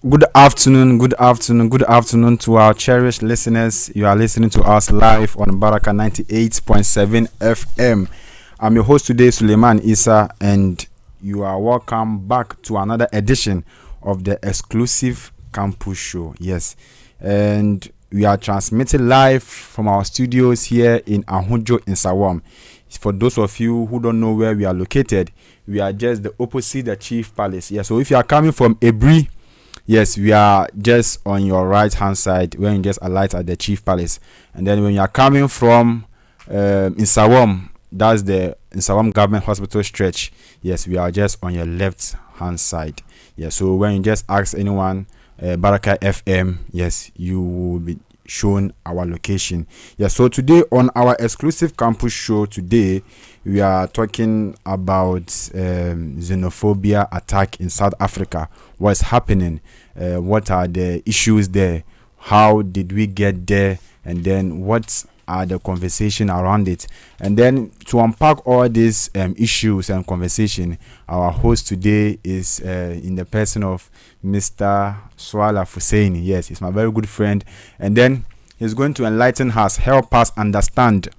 Good afternoon, to our cherished listeners. You are listening to us live on Baraka 98.7 FM. I'm your host today, Suleiman Issah, and you are welcome back to another edition of the exclusive campus show. Yes, and we are transmitting live from our studios here in Ahunjo in Sawam. For those of you who don't know where we are located, we are just the opposite the Chief Palace. Yeah, so if you are coming from Ebri, yes, we are just on your right hand side when you just alight at the Chief Palace. And then when you are coming from Insawam, that's the Insawam Government Hospital stretch. Yes, we are just on your left hand side. Yeah, so when you just ask anyone Baraka FM, yes, you will be shown our location. Yeah, so today on our exclusive campus show today, we are talking about xenophobia attack in South Africa. What's happening? What are the issues there? How did we get there? And then what are the conversation around it? And then to unpack all these issues and conversation, our host today is in the person of Mr. Swala Fusaini. Yes, he's my very good friend. And then he's going to enlighten us, help us understand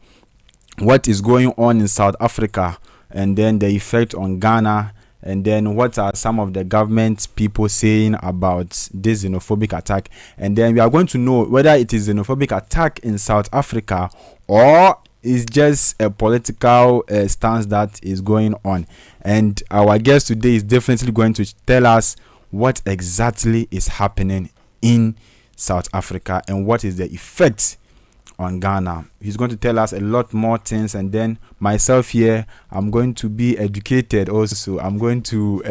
what is going on in South Africa, and then the effect on Ghana, and then what are some of the government people saying about this xenophobic attack. And then we are going to know whether it is xenophobic attack in South Africa or is just a political stance that is going on. And our guest today is definitely going to tell us what exactly is happening in South Africa and what is the effect on Ghana. He's going to tell us a lot more things, and then myself here, I'm going to be educated also. I'm going to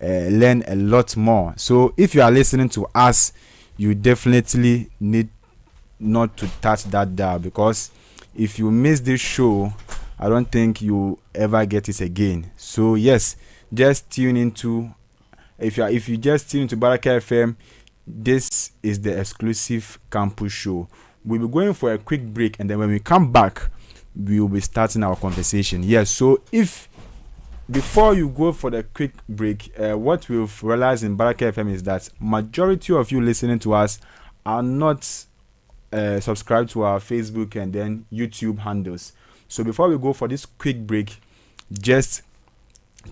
learn a lot more. So if you are listening to us, you definitely need not to touch that dial, because if you miss this show, I don't think you ever get it again. So yes, just tune into, if you just tune into Baraka FM, this is the exclusive campus show. We'll be going for a quick break, and then when we come back, we will be starting our conversation. Yes, so if before you go for the quick break, what we've realized in Baraka FM is that majority of you listening to us are not subscribed to our Facebook and then YouTube handles. So before we go for this quick break, just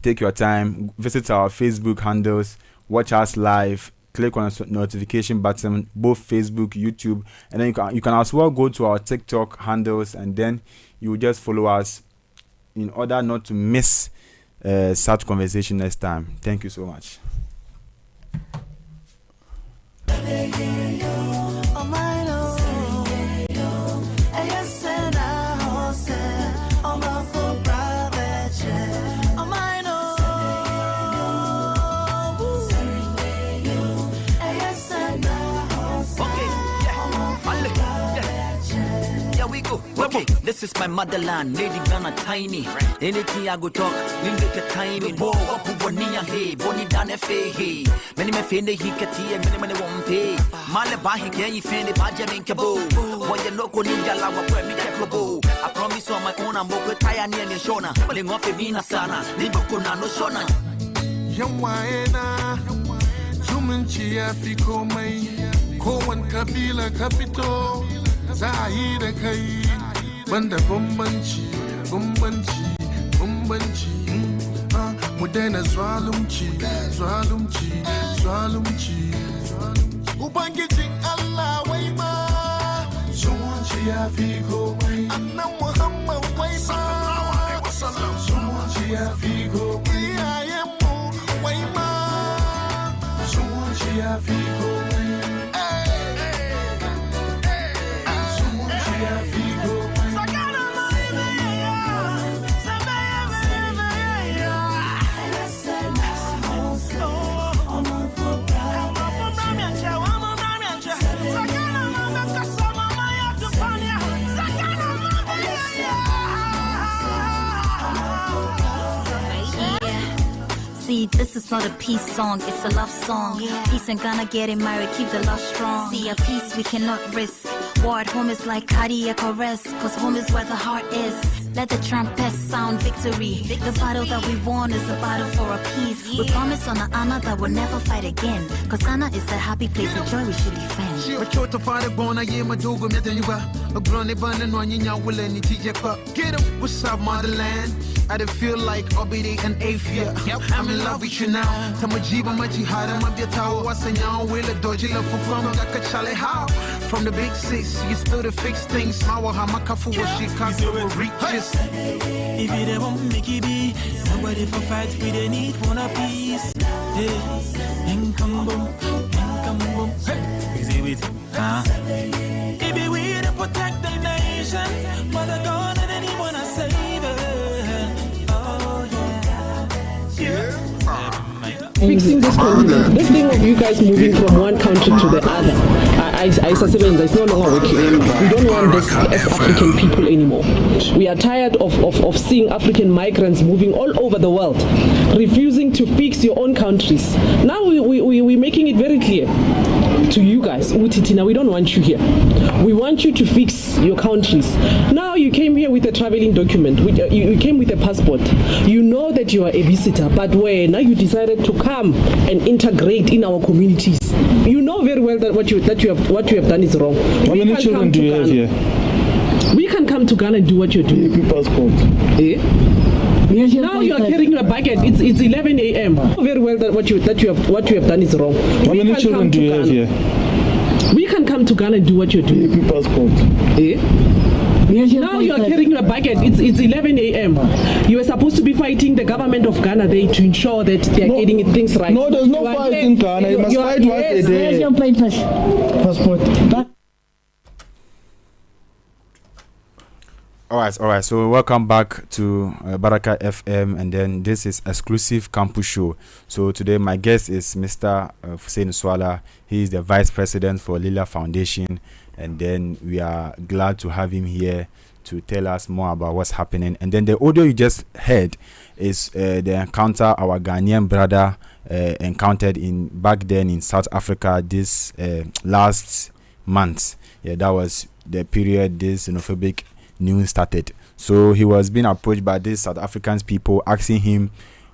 take your time, visit our Facebook handles, watch us live, click on the notification button, both Facebook, YouTube, and then you can as well go to our TikTok handles, and then you just follow us in order not to miss such conversation next time. Thank you so much. Okay, this is my motherland, Lady Ghana tiny. Anything I go talk, limit the timing. Bo, Bonia, hey, Boni Dane Fay, many me fend the Hikati and many won't pay. Malabahi can you fend the Bajamin Cabo? When you know Ninja Lava, where me Cabo. I promise on my own, I'm Boka Tayani and Shona, but in off Mina Sana, Libokuna no Shona. Yawaena, Zumunchia Fiko May, Kowan Kabila Capito, Zahida Kai. Banda bambanci mu daina zalunci ubangijin Allah wai ma zumunci ya fi komai annan Muhammad wai ma zumunci ya fi komai iyayenmu wai ma zumunci ya fi komai zumunci ya fi komai. See, this is not a peace song, it's a love song. Peace and Ghana getting married, keep the love strong. See, a peace we cannot risk. War at home is like cardiac arrest, cause home is where the heart is. Let the trumpets sound victory. The battle that we won is a battle for a peace. We promise on an honor that we'll never fight again. Cause Ghana is a happy place of joy we should defend. Get up, what's up, motherland? I didn't feel like Obidi and Afia. I'm in love with you now. Tamajiba Majihada Mabiatawa Wasanyan will a doji love from Gakachale. How? From the big six, you still to fix things. Mawa Hamakafu was Chicago reaches. If you don't want make it be, somebody for fight we they need one a piece. Hey, and come boom, hey, is it with If we to protect the nation, mother God and anyone I save it. Oh yeah. Fixing this conflict, this thing of you guys moving from one country to the other, I suspect it's no longer working. We don't want this as African people anymore. We are tired of seeing African migrants moving all over the world, refusing to fix your own countries. Now we're making it very clear to you guys, Utitina, we don't want you here. We want you to fix your countries. Now you came here with a traveling document. You came with a passport. You know that you are a visitor, but now you decided to come and integrate in our communities. You know very well that what you have done is wrong. How many children do you have here? We can come to Ghana and do what you're doing. Passport. Now you are carrying a bucket. It's 11 a.m. Very well that what you have done is wrong. How many children do you have here? We can come to Ghana and do what you're doing. Passport. Now you are carrying a bucket. It's 11 a.m. You are supposed to be fighting the government of Ghana there to ensure that they are getting things right. No, there's no fight in Ghana. You must fight what they did. Where's your papers? Passport. All right. So welcome back to Baraka FM, and then this is exclusive campus show. So today my guest is Mr. Hussein Swala. He is the Vice President for Lila Foundation, and then we are glad to have him here to tell us more about what's happening. And then the audio you just heard is the encounter our Ghanaian brother encountered back then in South Africa this last month. Yeah, that was the period this xenophobic news started. So he was being approached by these South African people, asking him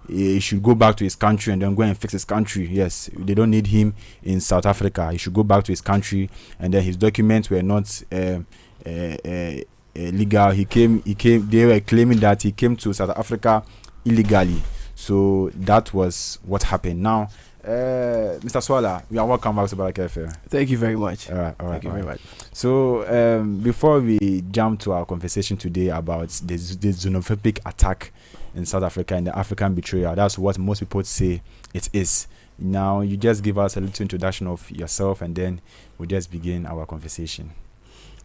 he should go back to his country and then go and fix his country. Yes, they don't need him in South Africa. He should go back to his country, and then his documents were not legal. He came. They were claiming that he came to South Africa illegally. So that was what happened. Now, Mr. Swala, we are welcome back to Baraka FM. Thank you very much. All right. Thank you very much. So, before we jump to our conversation today about the xenophobic attack in South Africa and the African betrayal, that's what most people say it is. Now, you just give us a little introduction of yourself, and then we'll just begin our conversation.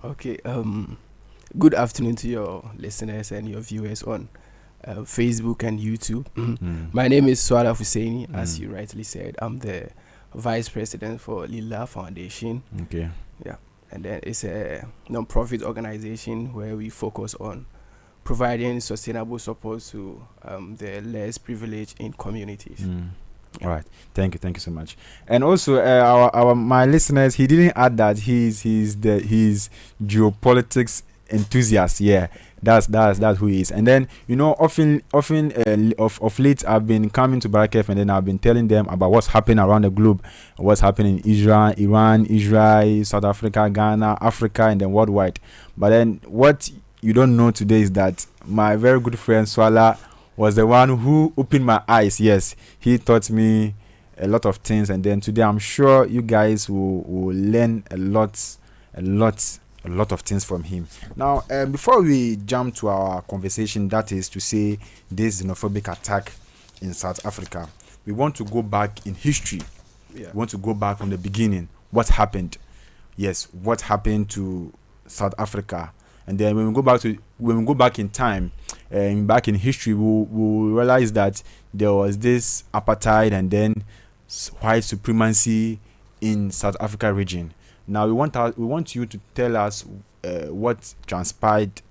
Okay. Good afternoon to your listeners and your viewers on Facebook and YouTube. My name is Swala Husseini, as you rightly said. I'm the Vice President for Lila Foundation. Okay. Yeah. And then it's a non-profit organization where we focus on providing sustainable support to the less privileged in communities. All right, thank you so much. And also, my listeners, he didn't add that he's geopolitics enthusiast. Yeah, that's who he is. And then often of late I've been coming to Barakef, and then I've been telling them about what's happening around the globe, what's happening in Israel, Iran, Israel, South Africa, Ghana, Africa, and then worldwide. But then what you don't know today is that my very good friend Swala was the one who opened my eyes. Yes, he taught me a lot of things, and then today I'm sure you guys will learn a lot of things from him. Now, before we jump to our conversation, that is to say this xenophobic attack in South Africa, we want to go back in history. Yeah. We want to go back from the beginning. What happened? Yes, what happened to South Africa? And then when we go back in time, back in history, we'll realize that there was this apartheid and then white supremacy in South Africa region. Now we want you to tell us what transpired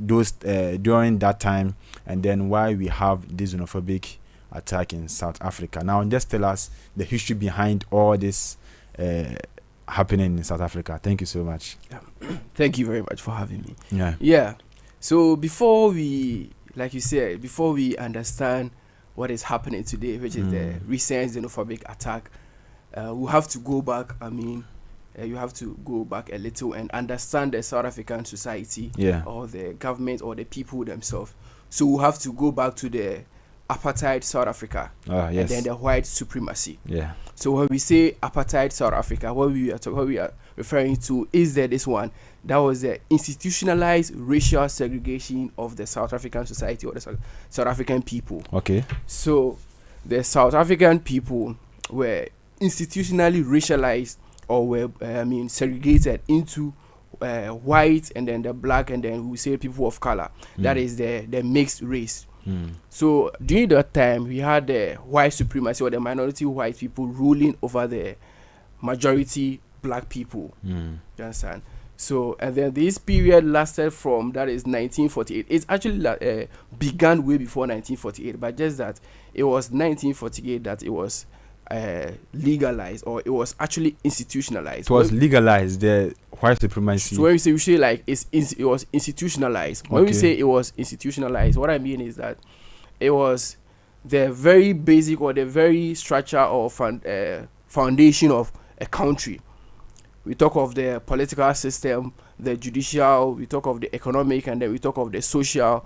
during that time, and then why we have this xenophobic attack in South Africa. Now just tell us the history behind all this happening in South Africa. Thank you so much. Yeah. Thank you very much for having me. Yeah. Yeah. So before we, like you said, before we understand what is happening today, which is the recent xenophobic attack, we have to go back. I mean, you have to go back a little and understand the South African society, or the government, or the people themselves. So we have to go back to the apartheid South Africa, and then the white supremacy. So when we say apartheid South Africa, what we are referring to is that this one, that was the institutionalized racial segregation of the South African society, or the South African people. Okay. So the South African people were institutionally racialized, or were segregated into white, and then the black, and then we say people of color. That is the mixed race. So during that time, we had the white supremacy, or the minority white people ruling over the majority black people. You understand? So, and then this period lasted from, that is 1948. It's actually began way before 1948, but just that it was 1948 that it was legalized, or it was actually institutionalized. It was legalized, the white supremacy. So when we say like it was institutionalized. When we say it was institutionalized, what I mean is that it was the very basic, or the very structure or foundation of a country. We talk of the political system, the judicial, we talk of the economic, and then we talk of the social,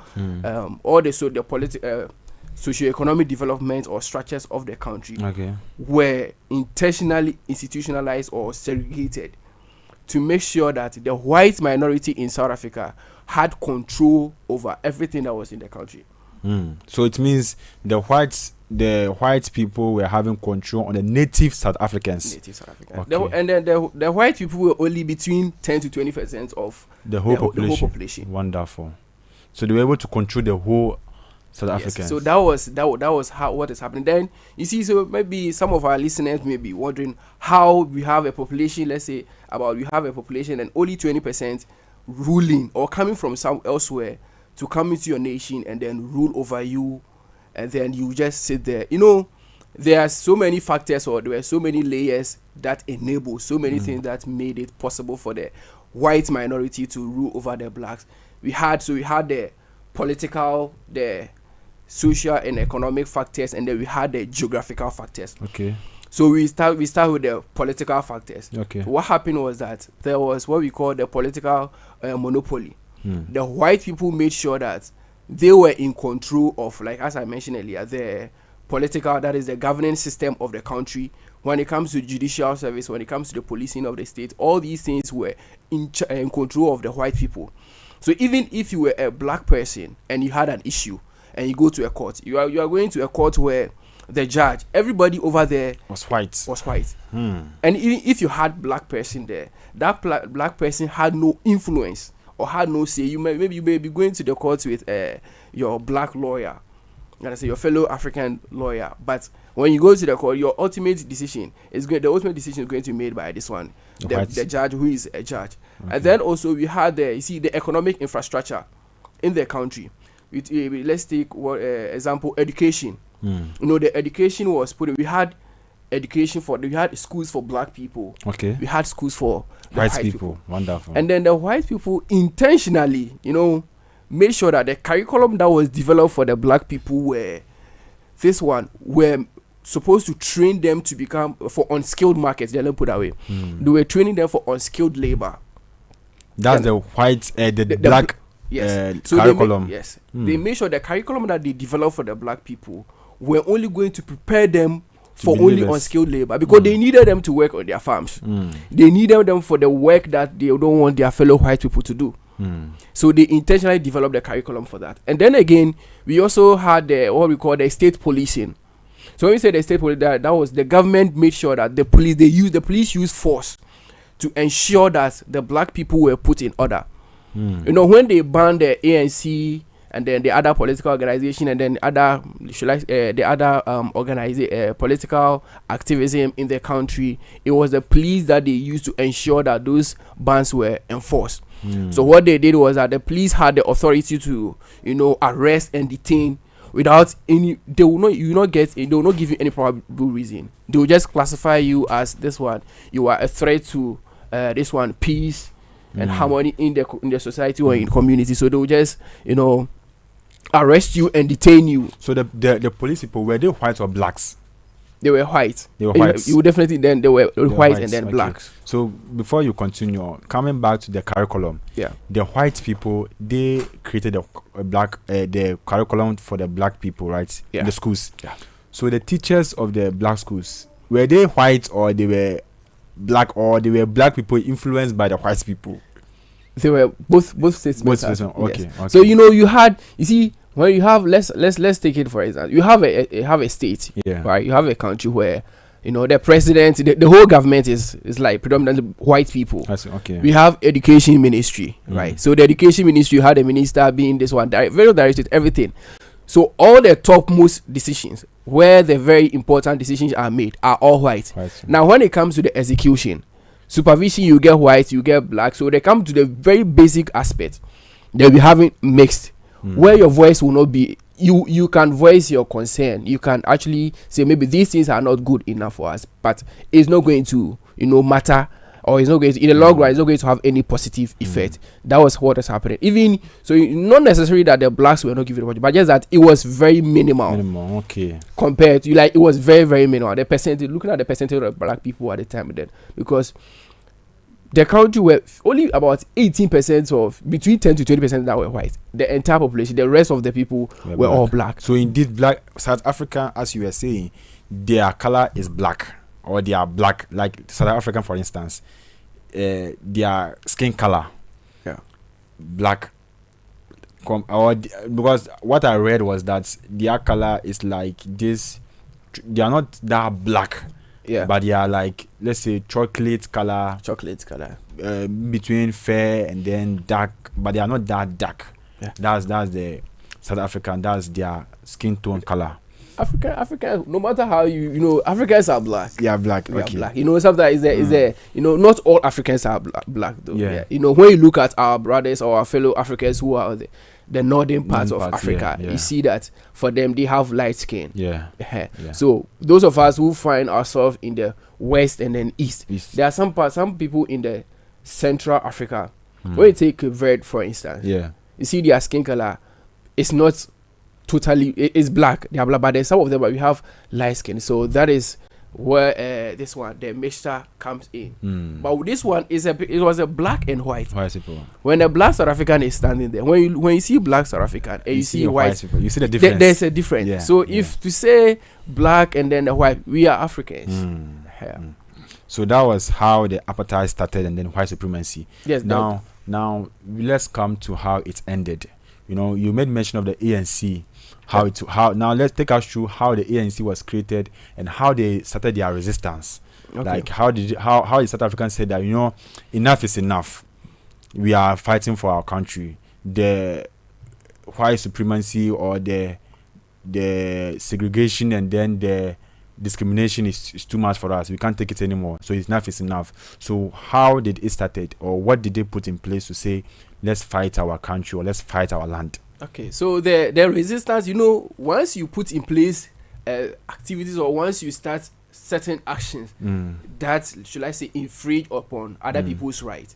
all the political, socio-economic development or structures of the country were intentionally institutionalized or segregated to make sure that the white minority in South Africa had control over everything that was in the country. So it means the white people were having control on the native South Africans. And then the white people were only between 10 to 20% of the whole population. Wonderful. So they were able to control the whole South Africans. So that was how what is happening. Then you see, so maybe some of our listeners may be wondering how we have a population. Let's say we have a population and only 20% ruling or coming from some elsewhere to come into your nation and then rule over you, and then you just sit there. You know, there are so many factors, or there were so many layers that enable so many things that made it possible for the white minority to rule over the blacks. We had the political, the social and economic factors, and then we had the geographical factors. So we start with the political factors. What happened was that there was what we call the political monopoly. The white people made sure that they were in control of, like as I mentioned earlier, the political, that is the governing system of the country. When it comes to judicial service, when it comes to the policing of the state, all these things were in control of the white people. So even if you were a black person and you had an issue and you go to a court, you are going to a court where the judge, everybody over there was white. And even if you had black person there, that black person had no influence or had no say. You may be going to the court with your black lawyer, and I say your fellow African lawyer, but when you go to the court, your ultimate decision is going to be made by this one, the judge, who is a judge. And then also we had the economic infrastructure in the country. Let's take example, education. You know, the education was put in. We had schools for black people. We had schools for the white people. Wonderful. And then the white people intentionally, you know, made sure that the curriculum that was developed for the black people were supposed to train them to become for unskilled markets. Let me put that way. They were training them for unskilled labor. That's the white, the black curriculum. They made sure the curriculum that they developed for the black people were only going to prepare them for only unskilled labor, because they needed them to work on their farms. They needed them for the work that they don't want their fellow white people to do. So they intentionally developed the curriculum for that. And then again, we also had what we call the state policing. So when we say the state police, that was the government made sure that the police used force to ensure that the black people were put in order. You know, when they banned the ANC and then the other political organization and then political activism in the country, it was the police that they used to ensure that those bans were enforced. So what they did was that the police had the authority to, you know, arrest and detain without any. They will not give you any probable reason. They will just classify you as this one. You are a threat to this one, peace, and harmony in the society or in community. So they will just, arrest you and detain you. So the police people, were they white or blacks? They were white. They were white. You definitely then they were white and then okay. blacks. So before you continue, coming back to the curriculum, the white people, they created a black the curriculum for the black people, right? In the schools. Yeah. So the teachers of the black schools, were they white or they were black, or they were black people influenced by the white people? They were both statements. Both statements. Okay. Yes. So you see when you have let's take it for example. You have a state, right? You have a country where the president, the whole government is like predominantly white people. Okay. We have education ministry, right? So the education ministry, you had a minister being this one, very directed everything. So all the topmost decisions, where the very important decisions are made, are all white. Now, when it comes to the execution, supervision, you get white, you get black. So they come to the very basic aspect. They'll be having mixed, where your voice will not be. You can voice your concern. You can actually say maybe these things are not good enough for us, but it's not going to matter, or it's not going to, in the long run, it's not going to have any positive effect. That was what is happening. Even so, not necessarily that the blacks were not giving it, but just that it was very minimal. Okay. Compared to it was very, very minimal. The percentage, looking at the percentage of black people at the time then, because the country were only about 18% of between 10 to 20% that were white. The entire population, the rest of the people were all black. So indeed, black South Africa, as you were saying, their color is black, or they are black. Like South African, for instance, their skin color, black. Because what I read was that their color is like this. They are not that black. But they are like, let's say, chocolate color between fair and then dark, but they are not that dark. That's the South African, that's their skin tone color. Africa, no matter how Africans are black. Black. We are black. Sometimes is there not all Africans are black though. When you look at our brothers or our fellow Africans who are the northern parts of Africa, you see that for them they have light skin. So those of us who find ourselves in the west and then east. There are some people in the Central Africa. When you take Verde, for instance, you see their skin color is not totally, it's black. They are black, but there's some of them, but we have light skin. So that is where this one, the mixture, comes in. But with this one it was a black and white people. When the black South African is standing there, when you see black South African and you see white people, you see the difference. There's a difference. So if to say black and then the white, we are Africans. So that was how the apartheid started, and then white supremacy. Yes. Now let's come to how it ended. You made mention of the ANC. Now let's take us through how the ANC was created and how they started their resistance. Like how the South Africans said that enough is enough. We are fighting for our country. The white supremacy or the segregation and then the discrimination is too much for us. We can't take it anymore. So enough is enough. So how did it started, or what did they put in place to say, let's fight our country or let's fight our land? Okay, so the resistance, once you put in place activities, or once you start certain actions that, should I say, infringe upon other people's rights,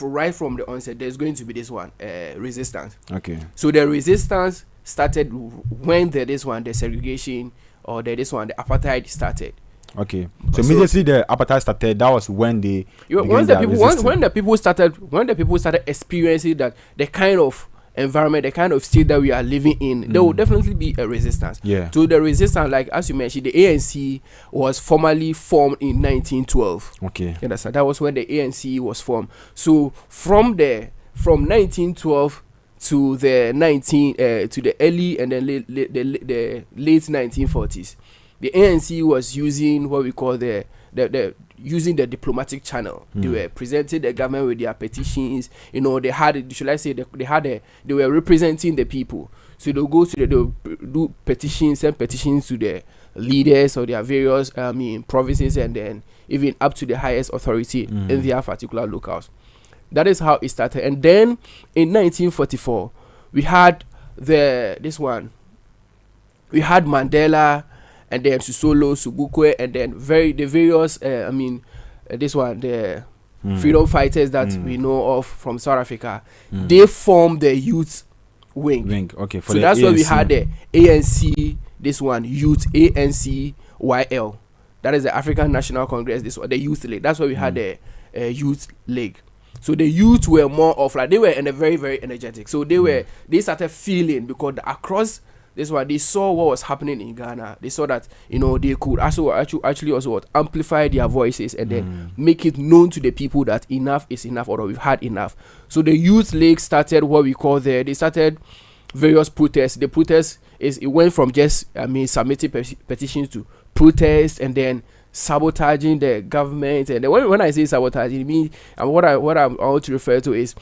right from the onset, there's going to be this one, resistance. Okay. So the resistance started when the segregation, or the apartheid started. Okay. So immediately the apartheid started, that was when when the people started experiencing that the kind of environment, the kind of state that we are living in, there will definitely be a resistance. To the resistance, like as you mentioned, the ANC was formally formed in 1912. Okay. You understand? That was when the ANC was formed. So from 1912 to the early and then the late 1940s, the ANC was using what we call using the diplomatic channel. They were presenting the government with their petitions. They had, should I say, they were representing the people. So they'll go to they'll do petitions, send petitions to the leaders of their various provinces, and then even up to the highest authority in their particular locales. That is how it started. And then in 1944, we had we had Mandela, and then Sisulu, Sobukwe, and then the various freedom fighters that we know of from South Africa. They formed the youth wing. Okay, for so that's where we had the ANC. This one, youth, ANCYL. That is the African National Congress. This one, the youth league. That's where we had the youth league. So the youth were more of like, they were very, very energetic. So they started feeling, because across this one, they saw what was happening in Ghana. They saw that, they could actually also amplify their voices and then make it known to the people that enough is enough, or we've had enough. So the youth league started what we call they started various protests. The protest it went from just submitting petitions to protest, and then sabotaging the government. And then when I say sabotaging, it means, and what I want to refer to is,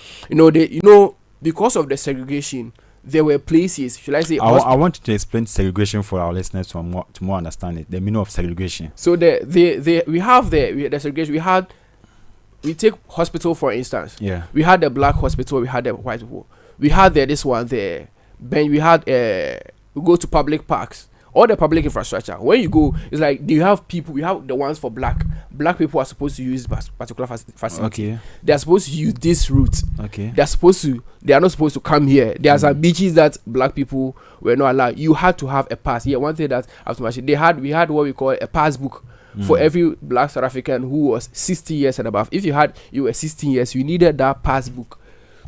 because of the segregation, there were places, should I say, I want you to explain segregation for our listeners to more understand it, the meaning of segregation. So we have the segregation. We take hospital for instance. Yeah. We had the black hospital, we had the white people. We had we had we go to public parks, all the public infrastructure. When you go, it's like we have the ones for black people are supposed to use particular facility. Okay. They are supposed to use this route. Okay. They are not supposed to come here. There are some beaches that black people were not allowed. You had to have a pass. Yeah, one thing that I was we had what we call a pass book for every black South African who was 60 years and above. If you were 16 years, you needed that pass book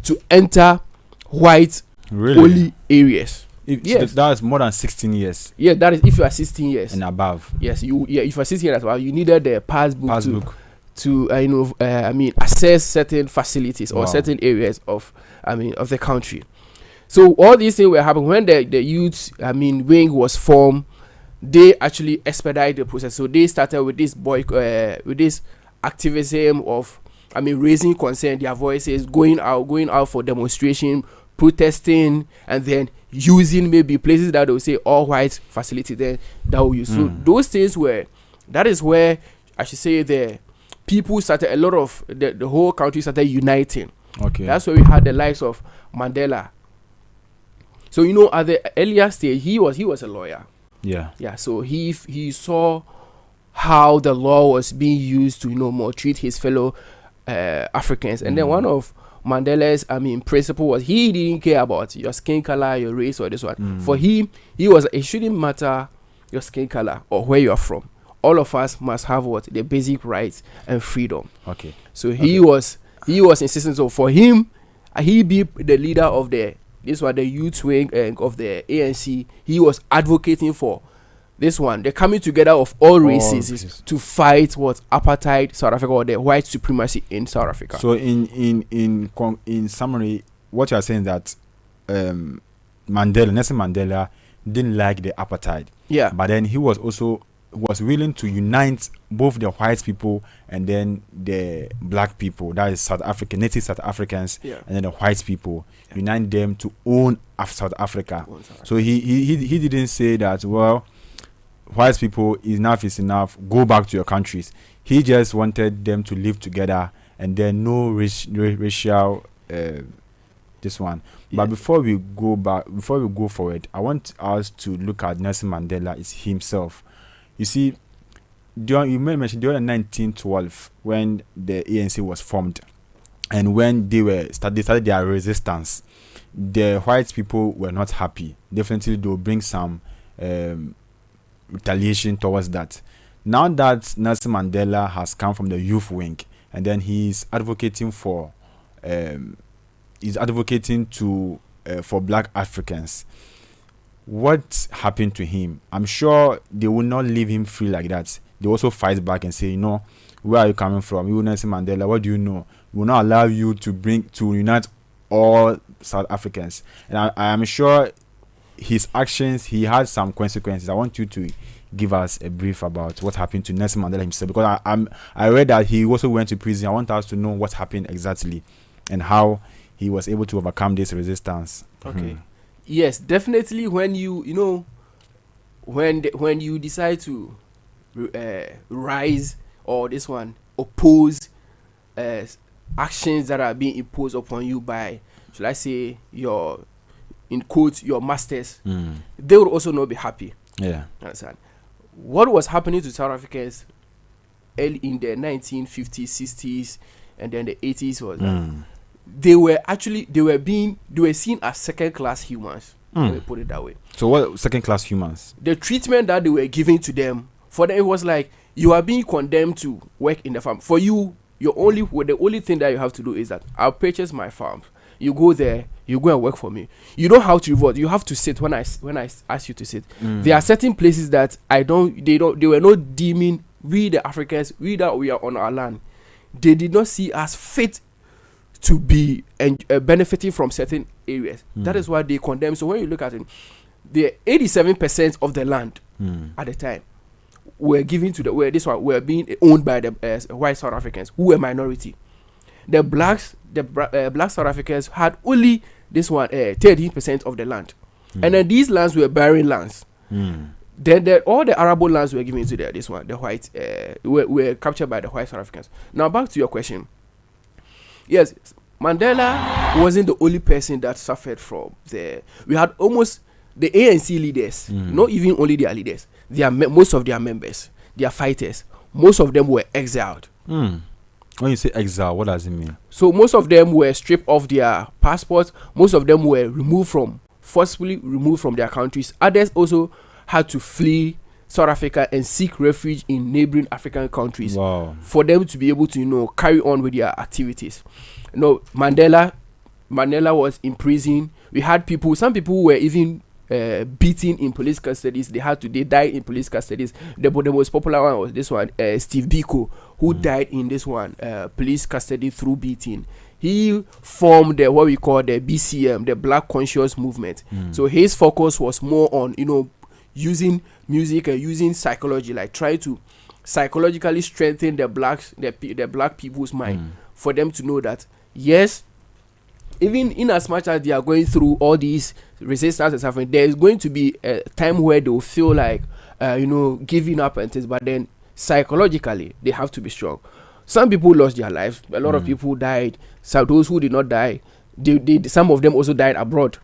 to enter white only areas. Yes. So that is more than 16 years. Yeah, that is if you are 16 years and above. Yes, if you are 16 years and above, you needed the pass book to access certain facilities or certain areas of the country. So all these things were happening when the youth wing was formed. They actually expedited the process. So they started with this with this activism of raising concern, their voices, going out for demonstration, protesting, and then using maybe places that will say all white facility then that will use. So those things that is where I should say the people started, a lot of the whole country started uniting. Okay. That's where we had the likes of Mandela. So at the earlier stage he was a lawyer. Yeah. Yeah. So he saw how the law was being used to maltreat his fellow Africans, and then one of Mandela's principle was he didn't care about your skin color, your race, or this one. For him, it shouldn't matter your skin color or where you are from. All of us must have the basic rights and freedom. Okay. So he was insisting. So for him, he be the leader of the youth wing of the ANC. He was advocating for this one, the coming together of all races to fight apartheid South Africa, or the white supremacy in South Africa. So in summary, what you are saying is that Nelson Mandela didn't like the apartheid. Yeah. But then he was willing to unite both the white people and then the black people, that is native South Africans, and then the white people, unite them to own South Africa. So he didn't say that, well, white people, enough is enough, go back to your countries. He just wanted them to live together, and then no racial this one. But before we go forward, I want us to look at Nelson Mandela himself. You see, you mentioned during 1912 when the ANC was formed, and when they started their resistance, the white people were not happy. Definitely they'll bring some retaliation towards that. Now that Nelson Mandela has come from the youth wing, and then he's advocating for for black Africans, what happened to him? I'm sure they will not leave him free like that. They also fight back and say, where are you coming from? You, Nelson Mandela, what do you know? We will not allow you to unite all South Africans. And I am sure his actions, he had some consequences. I want you to give us a brief about what happened to Nelson Mandela himself, because I read that he also went to prison. I want us to know what happened exactly and how he was able to overcome this resistance. Okay. Yes, definitely. When when you decide to rise or oppose actions that are being imposed upon you by, should I say, your masters, they would also not be happy. Yeah. Understand? What was happening to South Africans early in the 1950s, 60s, and then the 80s was they were seen as second-class humans. Let me put it that way. So what second-class humans? The treatment that they were giving to them, for them it was like you are being condemned to work in the farm. For you, the only thing that you have to do is that I'll purchase my farm. You go there, you go and work for me. You don't have to vote. You have to sit when I ask you to sit. There are certain places that they were not deeming we the Africans, we that we are on our land. They did not see us fit to be benefiting from certain areas. That is why they condemn. So when you look at it, the 87% of the land at the time were given to were being owned by the white South Africans who were minority. The black South Africans had only 13% of the land, and then these lands were barren lands. Then all the arable lands were given to the white were captured by the white South Africans. Now back to your question. Yes, Mandela wasn't the only person that suffered from we had almost the ANC leaders, not even only their leaders, most of their members, their fighters, most of them were exiled. When you say exile, what does it mean? So most of them were stripped of their passports. Most of them were forcibly removed from their countries. Others also had to flee South Africa and seek refuge in neighboring African countries for them to be able to, carry on with their activities. Mandela was in prison. We had some people were even beaten in police custodies. They died in police custodies. The most popular one was this one, Steve Biko, who died in this one, police custody through beating. He formed what we call the BCM, the Black Conscious Movement. So his focus was more on, using music and using psychology, like trying to psychologically strengthen the black people's mind for them to know that, yes, even in as much as they are going through all these resistance and suffering, there is going to be a time where they will feel like, giving up and things, but then psychologically, they have to be strong. Some people lost their lives. A lot of people died. So those who did not die, some of them also died abroad.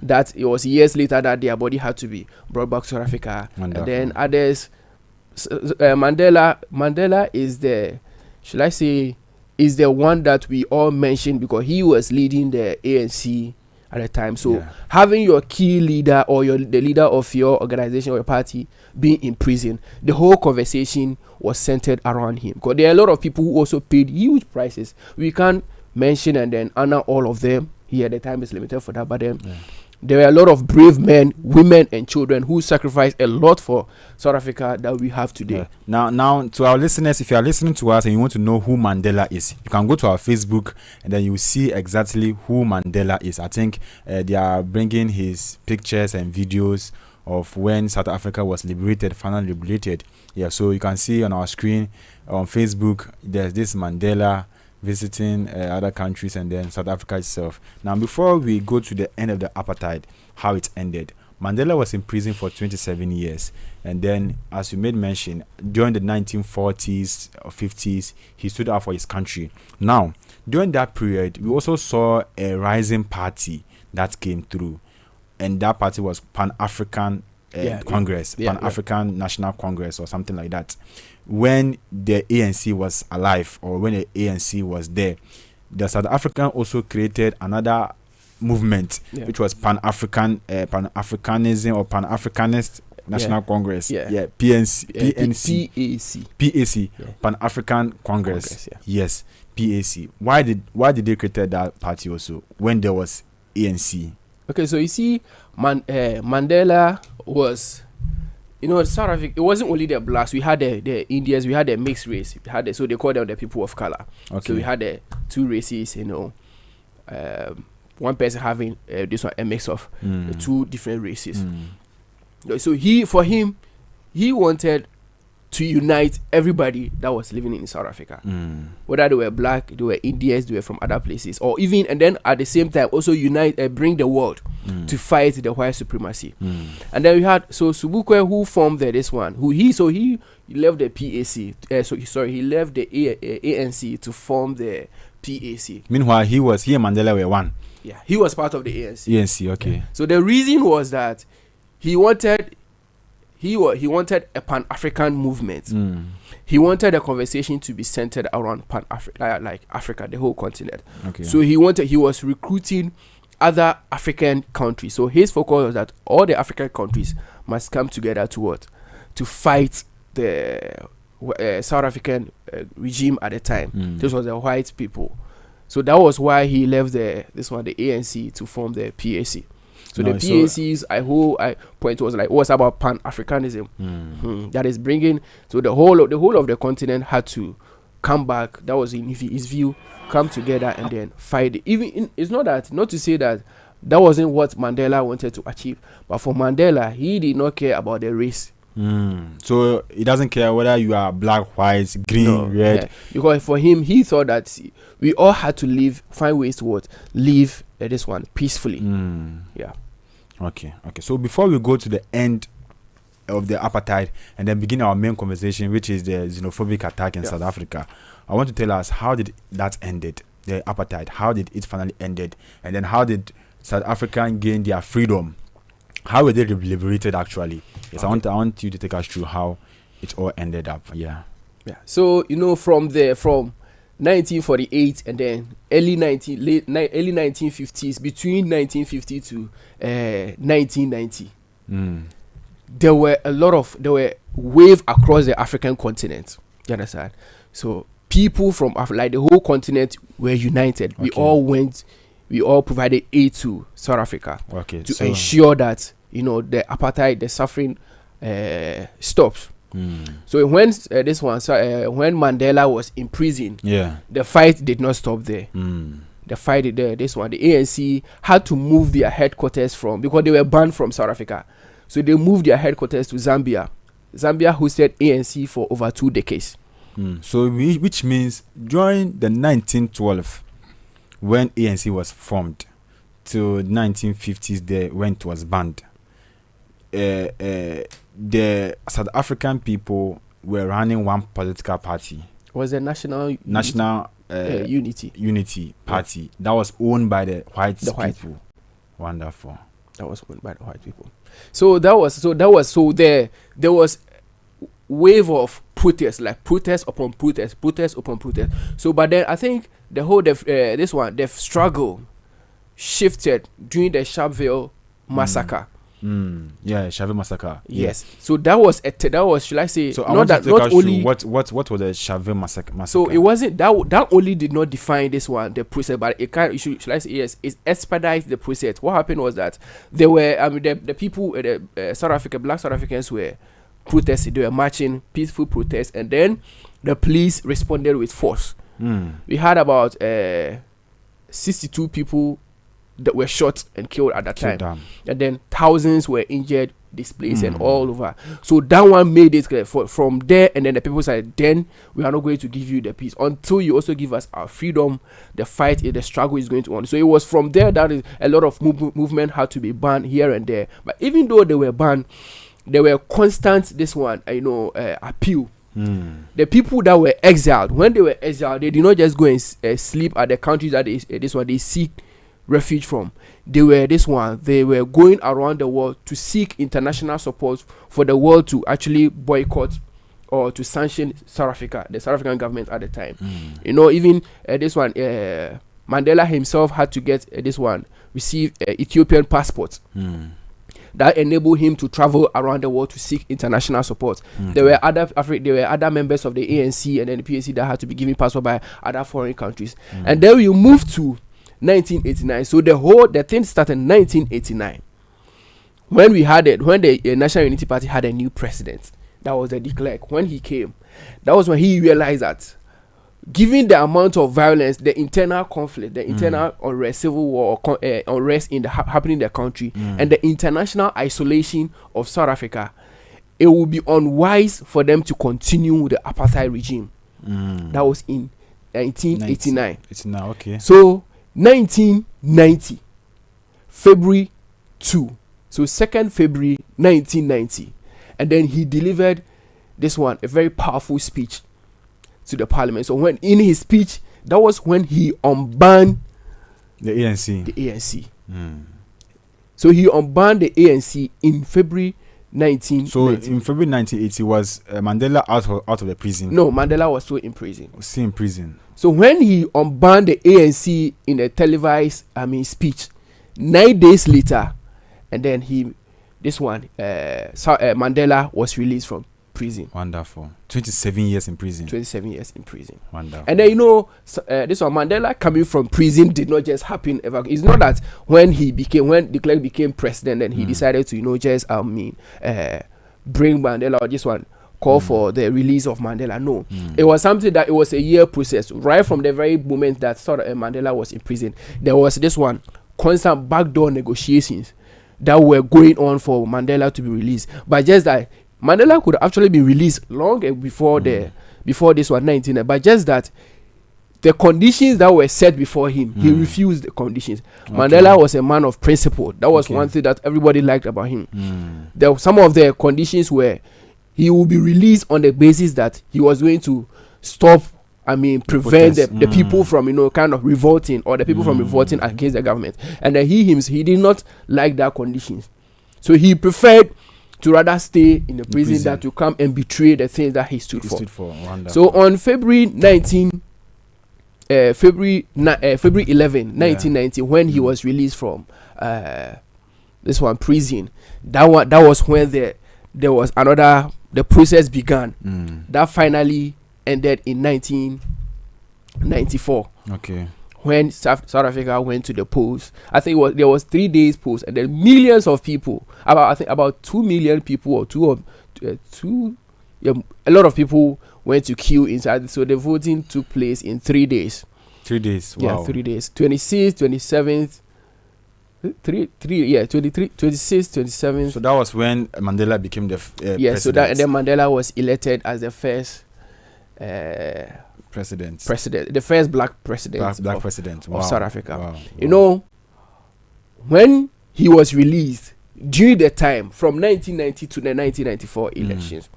That it was years later that their body had to be brought back to South Africa. Wonderful. And then others, Mandela is is the one that we all mentioned because he was leading the ANC at the time. So having your key leader or the leader of your organization or your party being in prison, the whole conversation was centered around him. Because there are a lot of people who also paid huge prices. We can't mention and then honor all of them here. The time is limited for that, but then there are a lot of brave men, women, and children who sacrificed a lot for South Africa that we have today. Now, to our listeners, if you are listening to us and you want to know who Mandela is, you can go to our Facebook and then you will see exactly who Mandela is. I think they are bringing his pictures and videos of when South Africa was finally liberated. Yeah, so you can see on our screen on Facebook, there's this Mandela visiting other countries and then South Africa itself. Now, before we go to the end of the apartheid, how it ended, Mandela was in prison for 27 years. And then, as you made mention, during the 1940s or 50s, he stood up for his country. Now, during that period, we also saw a rising party that came through. And that party was Pan-African Congress, Pan-African National Congress or something like that. When the ANC was alive or when the ANC was there, the South African also created another movement, which was Pan-Africanism or Pan-Africanist National Congress. PAC, Pan-African Congress. Yes, PAC. Why did they create that party also when there was ANC? Okay, so you see, Mandela was, South Africa, it wasn't only the blacks. We had the Indians, we had the mixed race. So they called them the people of color. Okay. So we had the two races, one person having this one, a mix of the two different races. So he wanted to unite everybody that was living in South Africa, whether they were black, they were Indians, they were from other places, or even, and then at the same time also unite, bring the world to fight the white supremacy. And then we had Sobukwe, who formed this one, he left the PAC, he left the ANC to form the PAC. Meanwhile, he and Mandela were one. Yeah, he was part of the ANC. ANC, okay. Yeah. So the reason was that he he wanted a Pan-African movement. He wanted the conversation to be centered around Pan-Africa, like Africa, the whole continent. Okay. So he was recruiting other African countries. So his focus was that all the African countries must come together to fight the South African regime at the time. This was the white people. So that was why he left the ANC to form the PAC. So the PAC's whole point was like, what's about Pan-Africanism? That is bringing, so the whole of the continent had to come back. That was in his view, come together and then fight. It's not to say that wasn't what Mandela wanted to achieve, but for Mandela, he did not care about the race. So he doesn't care whether you are black, white, green, red. Yeah. Because for him, he thought that we all had to find ways to live this one peacefully. Yeah. Okay. So before we go to the end of the apartheid and then begin our main conversation, which is the xenophobic attack in South Africa, I want to tell us, how did that ended? The apartheid, how did it finally ended? And then how did South Africa gain their freedom? How were they liberated actually? Yes, okay. I want you to take us through how it all ended up. Yeah. So from 1948 and then early 1950s, between 1950 to 1990, there were wave across the African continent. You understand? So people from like the whole continent were united. Okay. We all provided aid to South Africa to ensure that the apartheid, the suffering stops. So when when Mandela was in prison, the fight did not stop there. The fight there, the ANC had to move their headquarters because they were banned from South Africa. So they moved their headquarters to Zambia. Zambia hosted ANC for over 2 decades. So which means during the 1912, when ANC was formed, to 1950s there when it was banned, the South African people were running one political party. Was a national unity party that was owned by the white people. Wonderful. That was owned by the white people. So there was wave of protest, like protest upon protest. So but then I think the whole the struggle shifted during the Sharpeville massacre. Sharpeville massacre. Yes. So that was should I say? So not only what was the Sharpeville massacre? So it wasn't that only did not define the process, but it kind of should I say yes, it expedited the process. What happened was that there were the people South Africa, black South Africans were protesting. They were marching, peaceful protests, and then the police responded with force. We had about 62 people that were shot and killed at that time, and then thousands were injured, displaced, and all over. So that one made it clear from there, and then the people said, then we are not going to give you the peace until you also give us our freedom. The fight, the struggle is going to on. So it was from there that a lot of movement had to be banned here and there. But even though they were banned, there were constant appeal. The people that were exiled, when they were exiled, they did not just go and sleep at the countries that they seek refuge from. They were going around the world to seek international support for the world to actually boycott or to sanction South Africa, the South African government at the time. Even Mandela himself had to get receive Ethiopian passport. That enabled him to travel around the world to seek international support. There were other members of the ANC and then the PAC that had to be given passport by other foreign countries. And then we moved to 1989. So the thing started in 1989 when the National Unity Party had a new president. That was the de Klerk. When he came, that was when he realized that given the amount of violence, the internal conflict, the internal unrest, civil war, unrest happening in the country, and the international isolation of South Africa, it would be unwise for them to continue the apartheid regime. That was in 1989. Okay. So 1990, February 2. So 2nd February 1990, and then he delivered a very powerful speech to the parliament. So when in his speech, that was when he unbanned the ANC. So he unbanned the ANC in February So in February 1980, was Mandela out of the prison? No, Mandela was still in prison. Still in prison. So when he unbanned the ANC in a televised, speech, 9 days later, and then Mandela was released from prison. Wonderful. 27 years in prison. 27 years in prison. Wonderful. And then this one, Mandela coming from prison did not just happen ever. It's not that when de Klerk became president and he decided to bring Mandela, or this one call for the release of Mandela. No, it was something that it was a year process. Right from the very moment that Mandela was in prison, there was this one constant backdoor negotiations that were going on for Mandela to be released. But just that Mandela could actually be released long before this one 19. But just that the conditions that were set before him, he refused the conditions. Okay. Mandela was a man of principle. That was one thing that everybody liked about him. Some of the conditions were he will be released on the basis that he was going to stop, prevent the people from, kind of revolting, or the people from revolting against the government. And then he did not like that conditions. So he preferred to rather stay in the prison than to come and betray the things that he stood for. So on February 11, 1990, when he was released from this one prison, that was when there was the process began. That finally ended in 1994. Okay. When South Africa went to the polls, I think there was 3 days polls, and then millions of people, about 2 million people, or a lot of people went to queue inside. So the voting took place in 3 days. 3 days. Wow. Yeah, 3 days. 26th, 27th. 23, 26, 27. So that was when Mandela became the president. So and then Mandela was elected as the first president, the first black president, president of South Africa. Wow. You know, when he was released during the time from 1990 to the 1994 elections,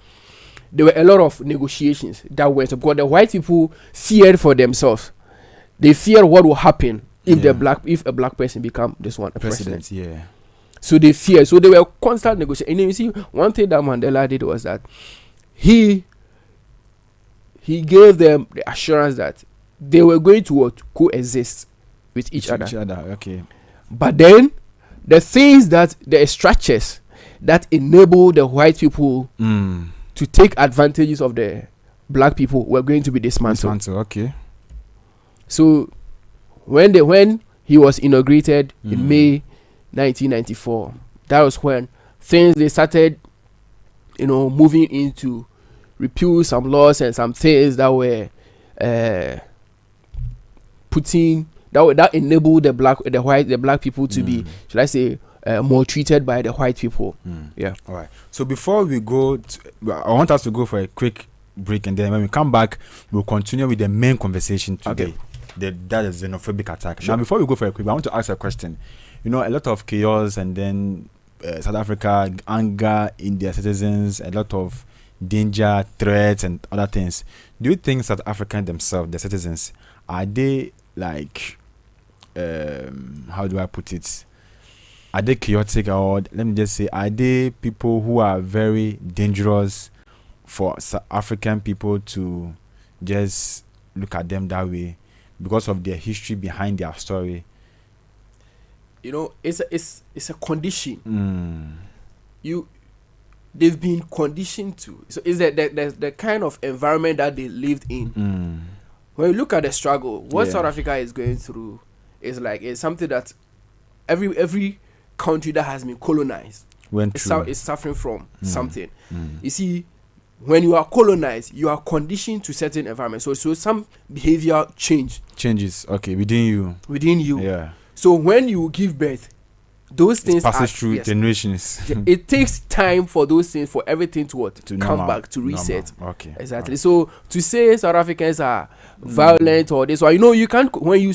there were a lot of negotiations that went up, because the white people feared for themselves. They feared what will happen if a black person become this one a president. Yeah. So they feared. So they were constant negotiating. And you see, one thing that Mandela did was that he gave them the assurance that they were going to coexist with each other. Okay. But then the things the structures that enable the white people to take advantages of the black people were going to be dismantled. Okay. So when he was inaugurated in May 1994, that was when they started, moving into repeal some laws and some things that were that enabled the black people to be, should I say, more treated by the white people. Yeah. All right. So before we go, I want us to go for a quick break, and then when we come back, we'll continue with the main conversation today. Okay. That is xenophobic attack. Sure. Now, before we go for a quick, I want to ask a question. A lot of chaos, and then South Africa, anger in their citizens, a lot of danger, threats, and other things. Do you think South Africans themselves, the citizens, are they like, how do I put it? Are they chaotic, or let me just say, are they people who are very dangerous for South African people to just look at them that way because of their history behind their story? It's a condition. They've been conditioned to. So it's the kind of environment that they lived in. When you look at the struggle, what South Africa is going through it's something that every country that has been colonized is suffering from something. You see, when you are colonized, you are conditioned to certain environments. So some behavior changes. Okay, within you. Yeah. So when you give birth, those things passes through generations. It takes time for those things, for everything to come back, to reset. Okay. Exactly. Right. So to say South Africans are violent or this, or you can't, when you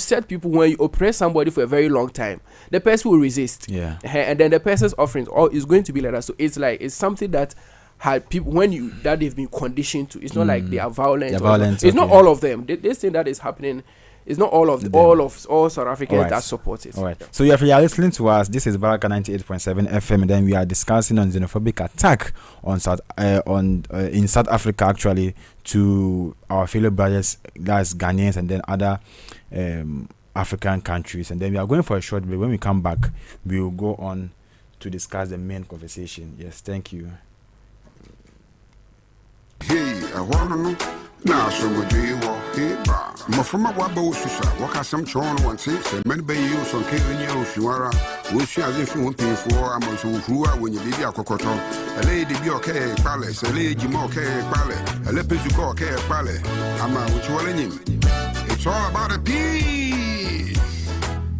oppress somebody for a very long time, the person will resist. Yeah. And then the person's offering is going to be like that. So it's something that had people that they've been conditioned to. It's not like they are violent. They're violent. It's not all of them. This thing that is happening it's not all South Africans that support it. All right. So if you are listening to us, this is Baraka 98.7 FM, and then we are discussing on xenophobic attack on in South Africa, actually, to our fellow brothers, that's Ghanaians, and then other African countries. And then we are going for a short break. When we come back, we will go on to discuss the main conversation. Yes, thank you. Hey, I want to know. Now, so we do walk here, but my from my wabo, what has some chon one say, many bay you some killing you if you are, which as if you won't pay for, I'm also who are when you be a cocoto, a lady be okay, palace, a lady more okay, ballet, a lepus you call okay, ballet. I'm out with you all in him. It's all about a peace.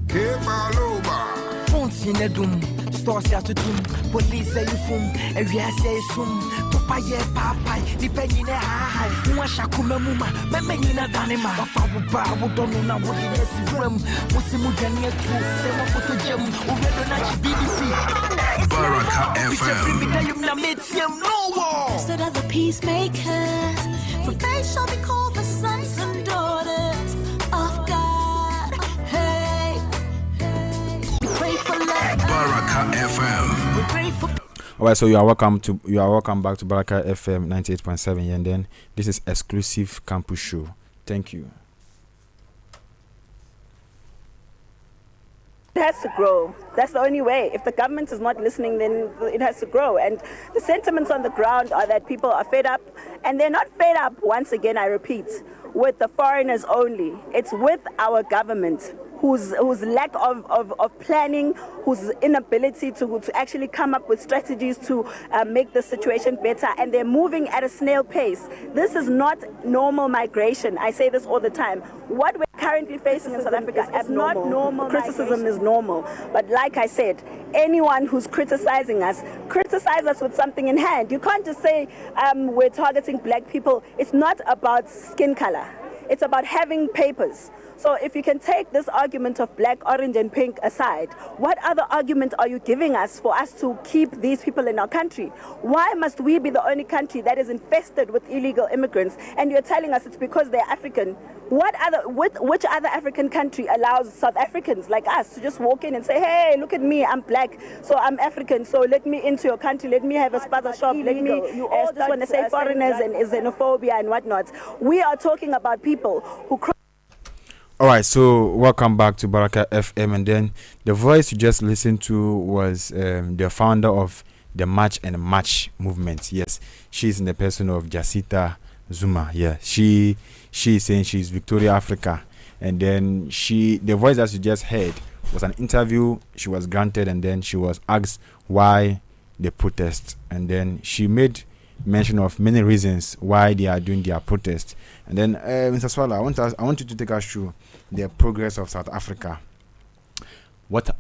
Hey, Baloba. Fontina dum, stores out to doom, police say you fum, and we say sum, papa ye papa, depending on high, Mwashakuma muma, Memenina Danima, Fabuba, who don't know what it is to them, Musimugania to Sema Photo Gem, who read on BBC. Baraka FM. Said of the peacemakers, for they shall be called the sons and daughters of God. Hey, we pray for love. Baraka FM. We pray for. All right, so you are welcome back to Baraka FM 98.7, and then this is exclusive campus show. Thank you. It has to grow. That's the only way. If the government is not listening, then it has to grow. And the sentiments on the ground are that people are fed up, and they're not fed up, once again, I repeat, with the foreigners only. It's with our government, whose lack of planning, whose inability to actually come up with strategies to make the situation better, and they're moving at a snail pace. This is not normal migration. I say this all the time. What we're currently facing in South Africa is not normal. Criticism is normal. But like I said, anyone who's criticizing us, criticize us with something in hand. You can't just say we're targeting black people. It's not about skin color. It's about having papers. So if you can take this argument of black, orange, and pink aside, what other argument are you giving us for us to keep these people in our country? Why must we be the only country that is infested with illegal immigrants? And you're telling us it's because they're African. Which other African country allows South Africans like us to just walk in and say, hey, look at me, I'm black, so I'm African, so let me into your country, let me have a spaza shop, let me, you all just want to say foreigners and xenophobia and whatnot. We are talking about people who... All right, so welcome back to Baraka FM, and then the voice you just listened to was the founder of the March and Match movement. Yes, she's in the person of Jacinta Zuma. Yeah, she is saying she's Victoria Africa, and then the voice that you just heard was an interview she was granted, and then she was asked why the protest, and then she made mention of many reasons why they are doing their protest. And then Mr. Swala, I want you to take us through the progress of South Africa, what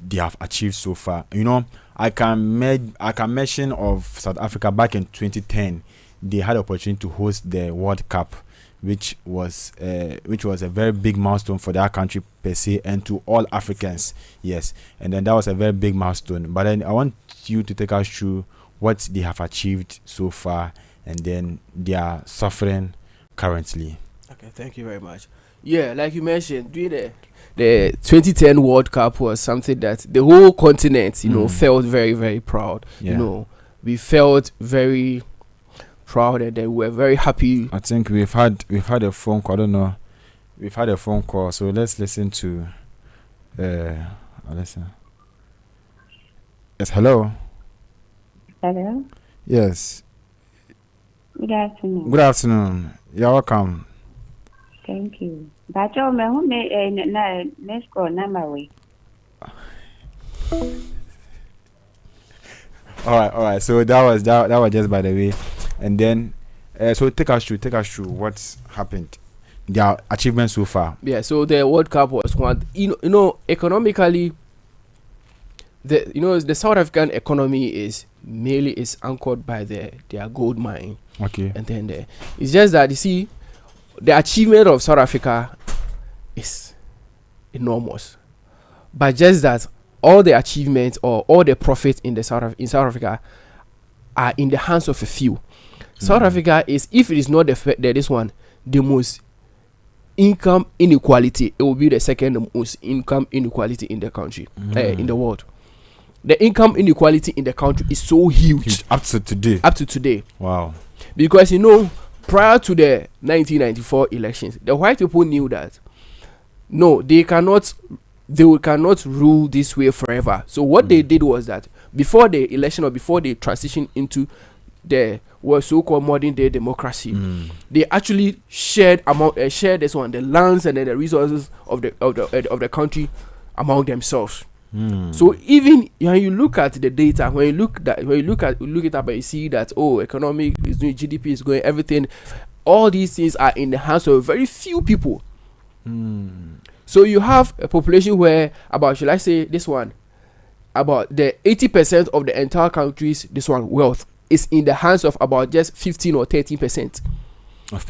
they have achieved so far. You know, I can mention of South Africa back in 2010. They had the opportunity to host the World Cup, which was a very big milestone for their country per se and to all Africans. Yes, and then that was a very big milestone. But then I want you to take us through what they have achieved so far, and then they are suffering currently. Okay, thank you very much. Yeah, like you mentioned, during the 2010 World Cup was something that the whole continent, felt very, very proud. Yeah. We felt very proud, and then we were very happy. I think we've had a phone call. I don't know. We've had a phone call, so let's listen to. Listen. Yes, hello. Hello. Yes. Good afternoon. Good afternoon. You're welcome. Thank you. But you let's go number way. All right. So that was just by the way, and then so take us through what's happened, their achievements so far. Yeah. So the World Cup was one. Economically, the South African economy is anchored by their gold mine. Okay. And then it's just that you see, the achievement of South Africa is enormous, but just that all the achievements or all the profit in South Africa are in the hands of a few. South Africa is, if it is not this one, the most income inequality, it will be the second most income inequality in the country, in the world. The income inequality in the country is so huge. Up to today. Up to today. Wow. Because, you know, prior to the 1994 elections, the white people knew that, no, they cannot rule this way forever. So what they did was that before the election, or before they transitioned into the so-called modern day democracy, they actually shared this one, the lands and then the resources of the country among themselves. So even when you look at the data, when you look it up and you see that, oh, economic is doing, GDP is going, everything, all these things are in the hands of very few people. So you have a population where about, should I say this one, about the 80% of the entire country's wealth is in the hands of about just 15 or 13% of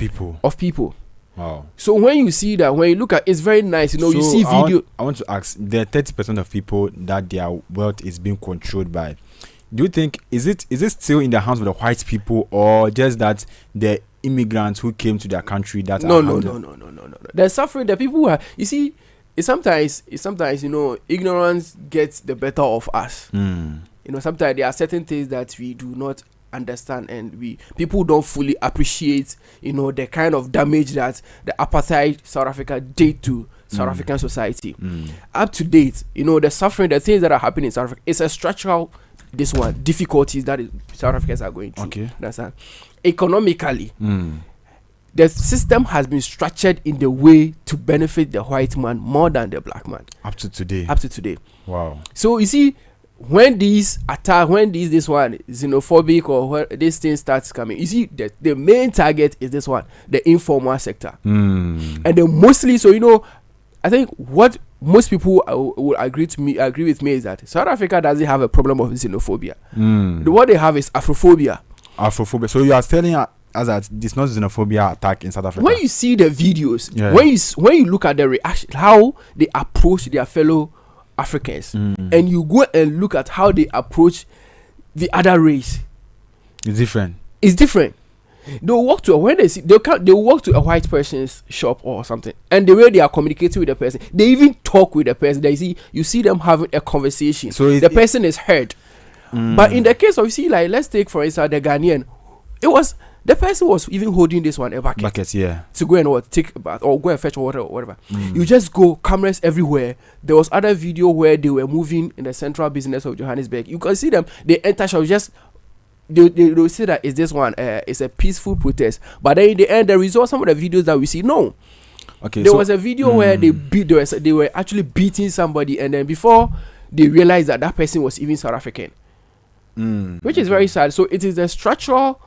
people. Wow. So when you see that, when you look at, it's very nice, you know, so you see video. I want to ask, the 30% of people that their wealth is being controlled by, do you think, is it still in the hands of the white people, or just that the immigrants who came to their country that No. They're suffering. The people who are, you see, it's sometimes, you know, ignorance gets the better of us. You know, sometimes there are certain things that we do not understand, and people don't fully appreciate, you know, the kind of damage that the apartheid South Africa did to South African society. Up to date, you know, the suffering, the things that are happening in South Africa, it's a structural difficulties that South Africans are going through. Okay. Understand? Economically, the system has been structured in the way to benefit the white man more than the black man. Up to today. Wow. So you see, when these this one xenophobic or where this thing starts coming, you see the main target is this one, the informal sector. And then mostly, so you know, I think what most people will agree with me is that South Africa doesn't have a problem of xenophobia. What they have is Afrophobia. So you are telling us that this not xenophobia attack in South Africa. When you see the videos, when you look at the reaction, how they approach their fellow Africans, and you go and look at how they approach the other race, it's different. They'll walk to they'll walk to a white person's shop or something, and the way they are communicating with the person, they even talk with the person. You see them having a conversation. So the person is heard. But in the case of, you see, like, let's take for instance the Ghanaian, the person was even holding this one, a bucket, to go and take a bath or go and fetch water or whatever. You just go, cameras everywhere. There was other video where they were moving in the central business of Johannesburg. You can see them. They enter shop, just they say that is this one, it's a peaceful protest. But then in the end, the result, some of the videos that we see, no. Okay. There was a video where they were actually beating somebody, and then before they realized that person was even South African, which is very sad. So it is the structural.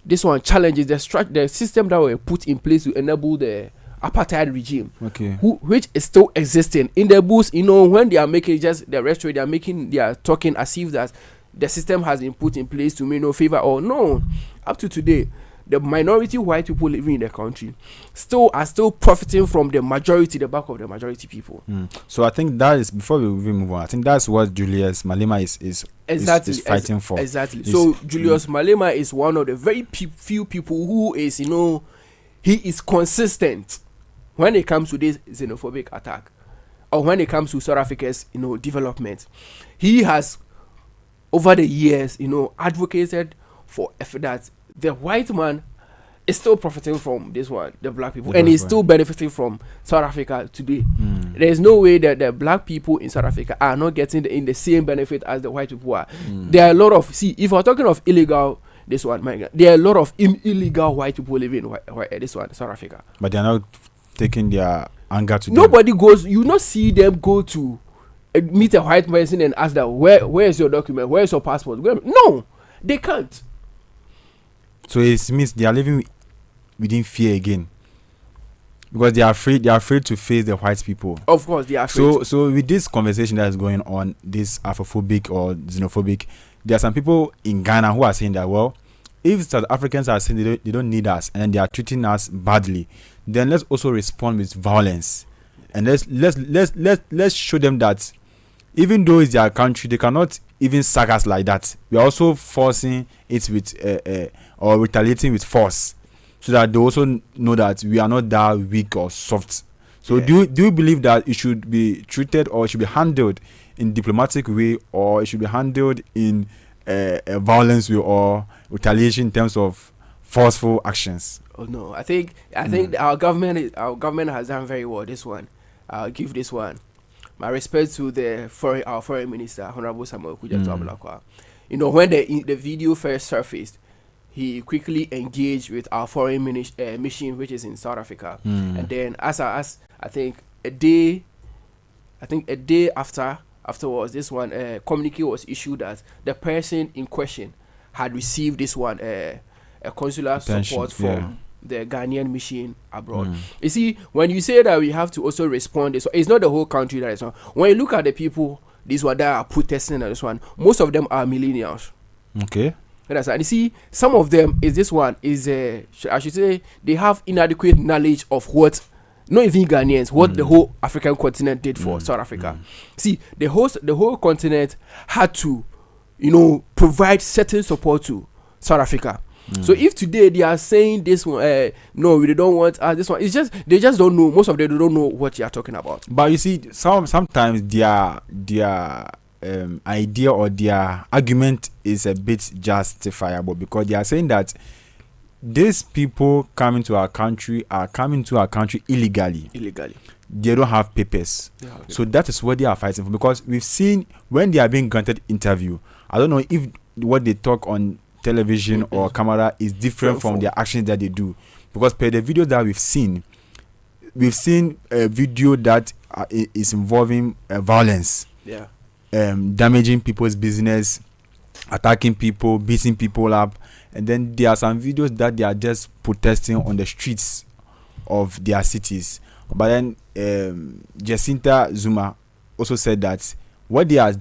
This one challenges the system that were put in place to enable the apartheid regime, which is still existing in the booth. You know, when they are making just the restaurant, they are talking as if that the system has been put in place to favor or no. Up to today, the minority white people living in the country are still profiting from the back of the majority people. So I think that is, before we even move on, I think that's what Julius Malema is fighting for. Exactly. So Julius Malema is one of the very few people who is, you know, he is consistent when it comes to this xenophobic attack, or when it comes to South Africa's, you know, development. He has, over the years, you know, advocated for that the white man is still profiting from this one, the black people, and is still benefiting from South Africa today. There is no way that the black people in South Africa are not getting in the same benefit as the white people are. There are a lot of, if we're talking of illegal, this one, there are a lot of illegal white people living in South Africa. But they're not taking their anger to Nobody goes, you not see them go to meet a white person and ask that, where is your document, where is your passport? No, they can't. So it means they are living within fear again, because they are afraid to face the white people. Of course, they are afraid. So with this conversation that is going on, this Afrophobic or xenophobic, there are some people in Ghana who are saying that, well, if South Africans are saying they don't need us and they are treating us badly, then let's also respond with violence, and let's show them that even though it's their country, they cannot even sack us like that. We are also forcing it with or retaliating with force. so that they also know that we are not that weak or soft. So do you believe that it should be treated or it should be handled in diplomatic way, or it should be handled in a violence way or retaliation in terms of forceful actions? Oh no, I think our government has done very well this one. I'll give this one my respect to our foreign minister, Honorable Samuel Kudjatu Ablakwa. You know, when the video first surfaced, he quickly engaged with our foreign mission, which is in South Africa. And then I think a day afterwards, this one communique was issued that the person in question had received this one a consular support from the Ghanaian mission abroad. You see, when you say that we have to also respond, it's not the whole country that is on. When you look at the people, this one that are protesting this one, most of them are millennials. Okay. And you see, some of them I should say, they have inadequate knowledge of what, not even Ghanaians, what the whole African continent did for South Africa. See, the whole continent had to, provide certain support to South Africa. So if today they are saying this one, no, we don't want this one, it's just they just don't know. Most of them don't know what you are talking about. But you see, sometimes their idea or their argument is a bit justifiable, because they are saying that these people coming to our country are coming to our country illegally. They don't have papers. So that is what they are fighting for, because we've seen when they are being granted interview, I don't know if what they talk on television or camera is different from their actions that they do, because per the video that we've seen a video that is involving violence, damaging people's business, attacking people, beating people up, and then there are some videos that they are just protesting on the streets of their cities. But then Jacinta Zuma also said that what they are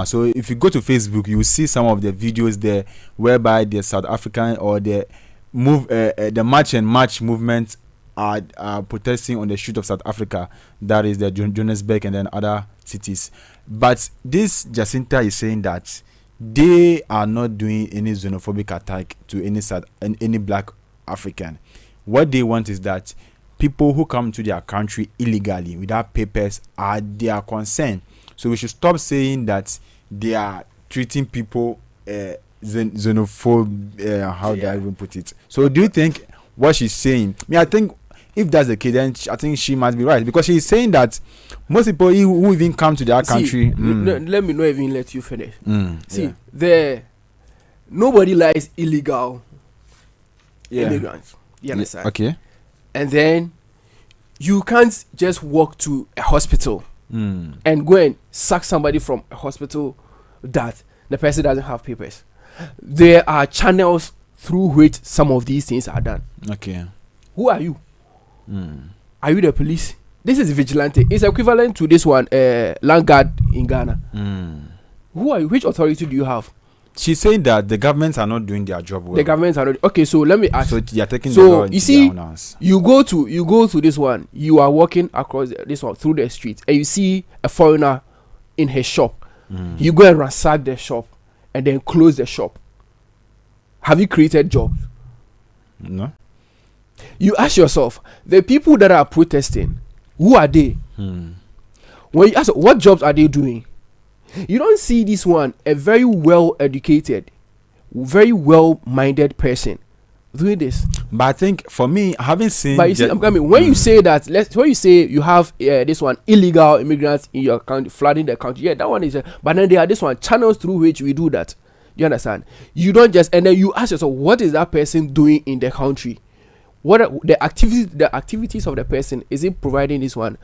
so if you go to Facebook, you will see some of the videos there whereby the South African or the March and March movement are protesting on the street of South Africa, that is the Johannesburg and then other cities. But this Jacinta is saying that they are not doing any xenophobic attack to any black African. What they want is that people who come to their country illegally without papers are their concern. So we should stop saying that they are treating people xenophobe. How do I even put it? So do you think what she's saying? I think if that's the case, then I think she must be right, because she's saying that most people who even come to their country. Let me not even let you finish. Nobody likes illegal immigrants. You understand? Okay. And then you can't just walk to a hospital and go and sack somebody from a hospital that the person doesn't have papers. There are channels through which some of these things are done. Okay. Who are you? Are you the police? This is vigilante. It's equivalent to this one, land guard in Ghana. Who are you? Which authority do you have? She's saying that the governments are not doing their job well. The governments are not. Okay, so let me ask. So they are taking the so law you into see, their own hands. you go to this one. You are walking across this one through the street, and you see a foreigner in his shop. You go and ransack the shop, and then close the shop. Have you created jobs? No. You ask yourself, the people that are protesting, who are they? When you ask what jobs are they doing, you don't see this one, a very well educated, very well minded person doing this. But I think for me, having seen, but you see, when you say that, when you say you have this one illegal immigrants in your country flooding the country, that one is. But then there are this one channels through which we do that. You understand? You don't just, and then you ask yourself, what is that person doing in the country? What are the activities of the person? Is it providing this one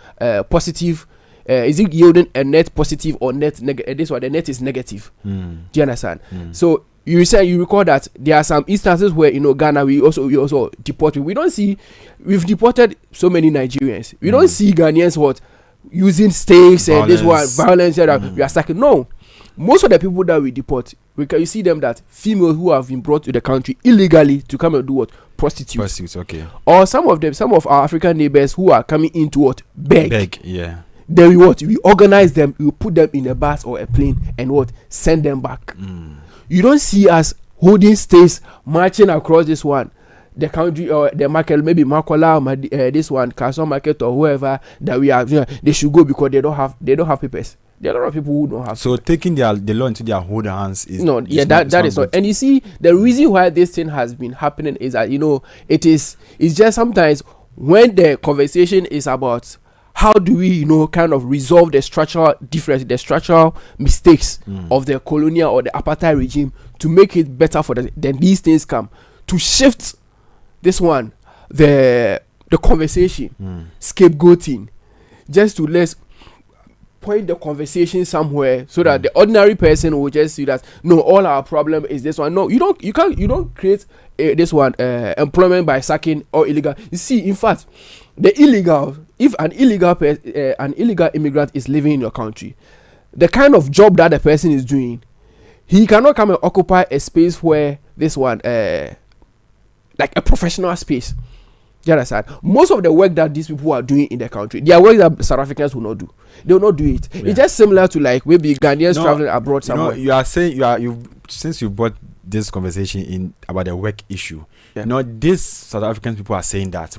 positive? Is it yielding a net positive or net negative? This one, the net is negative. Do you understand? So you recall that there are some instances where Ghana we also deport. We don't see, we've deported so many Nigerians. We don't see Ghanaians using stakes and this one violence that we are stacking. No, most of the people that we deport, you see them that females who have been brought to the country illegally to come and do what? Prostitutes. Okay. Or some of our African neighbors who are coming in to what? Beg. Yeah. Then we organize them, we put them in a bus or a plane and send them back. You don't see us holding stakes, marching across this one, the country or the market, maybe Makola, this one, Castle Market or whoever that we have, they should go because they don't have papers. There are a lot of people who don't have. So taking the law into their own hands is that is not. And you see, the reason why this thing has been happening is that it's just sometimes when the conversation is about how do we kind of resolve the structural difference, the structural mistakes of the colonial or the apartheid regime to make it better for them. Then these things come to shift this one, the conversation, scapegoating, just to let's point the conversation somewhere so that the ordinary person will just see that no, all our problem is this one. No, you don't create this one employment by sacking or illegal. You see, in fact, the illegal, if an illegal immigrant is living in your country, the kind of job that the person is doing, he cannot come and occupy a space where this one like a professional space. You understand? Most of the work that these people are doing in the country, they are work that South Africans will not do. They will not do it. Yeah. It's just similar to like maybe Ghanaians traveling abroad somewhere. You are saying since you brought this conversation in about the work issue. Yeah. These South African people are saying that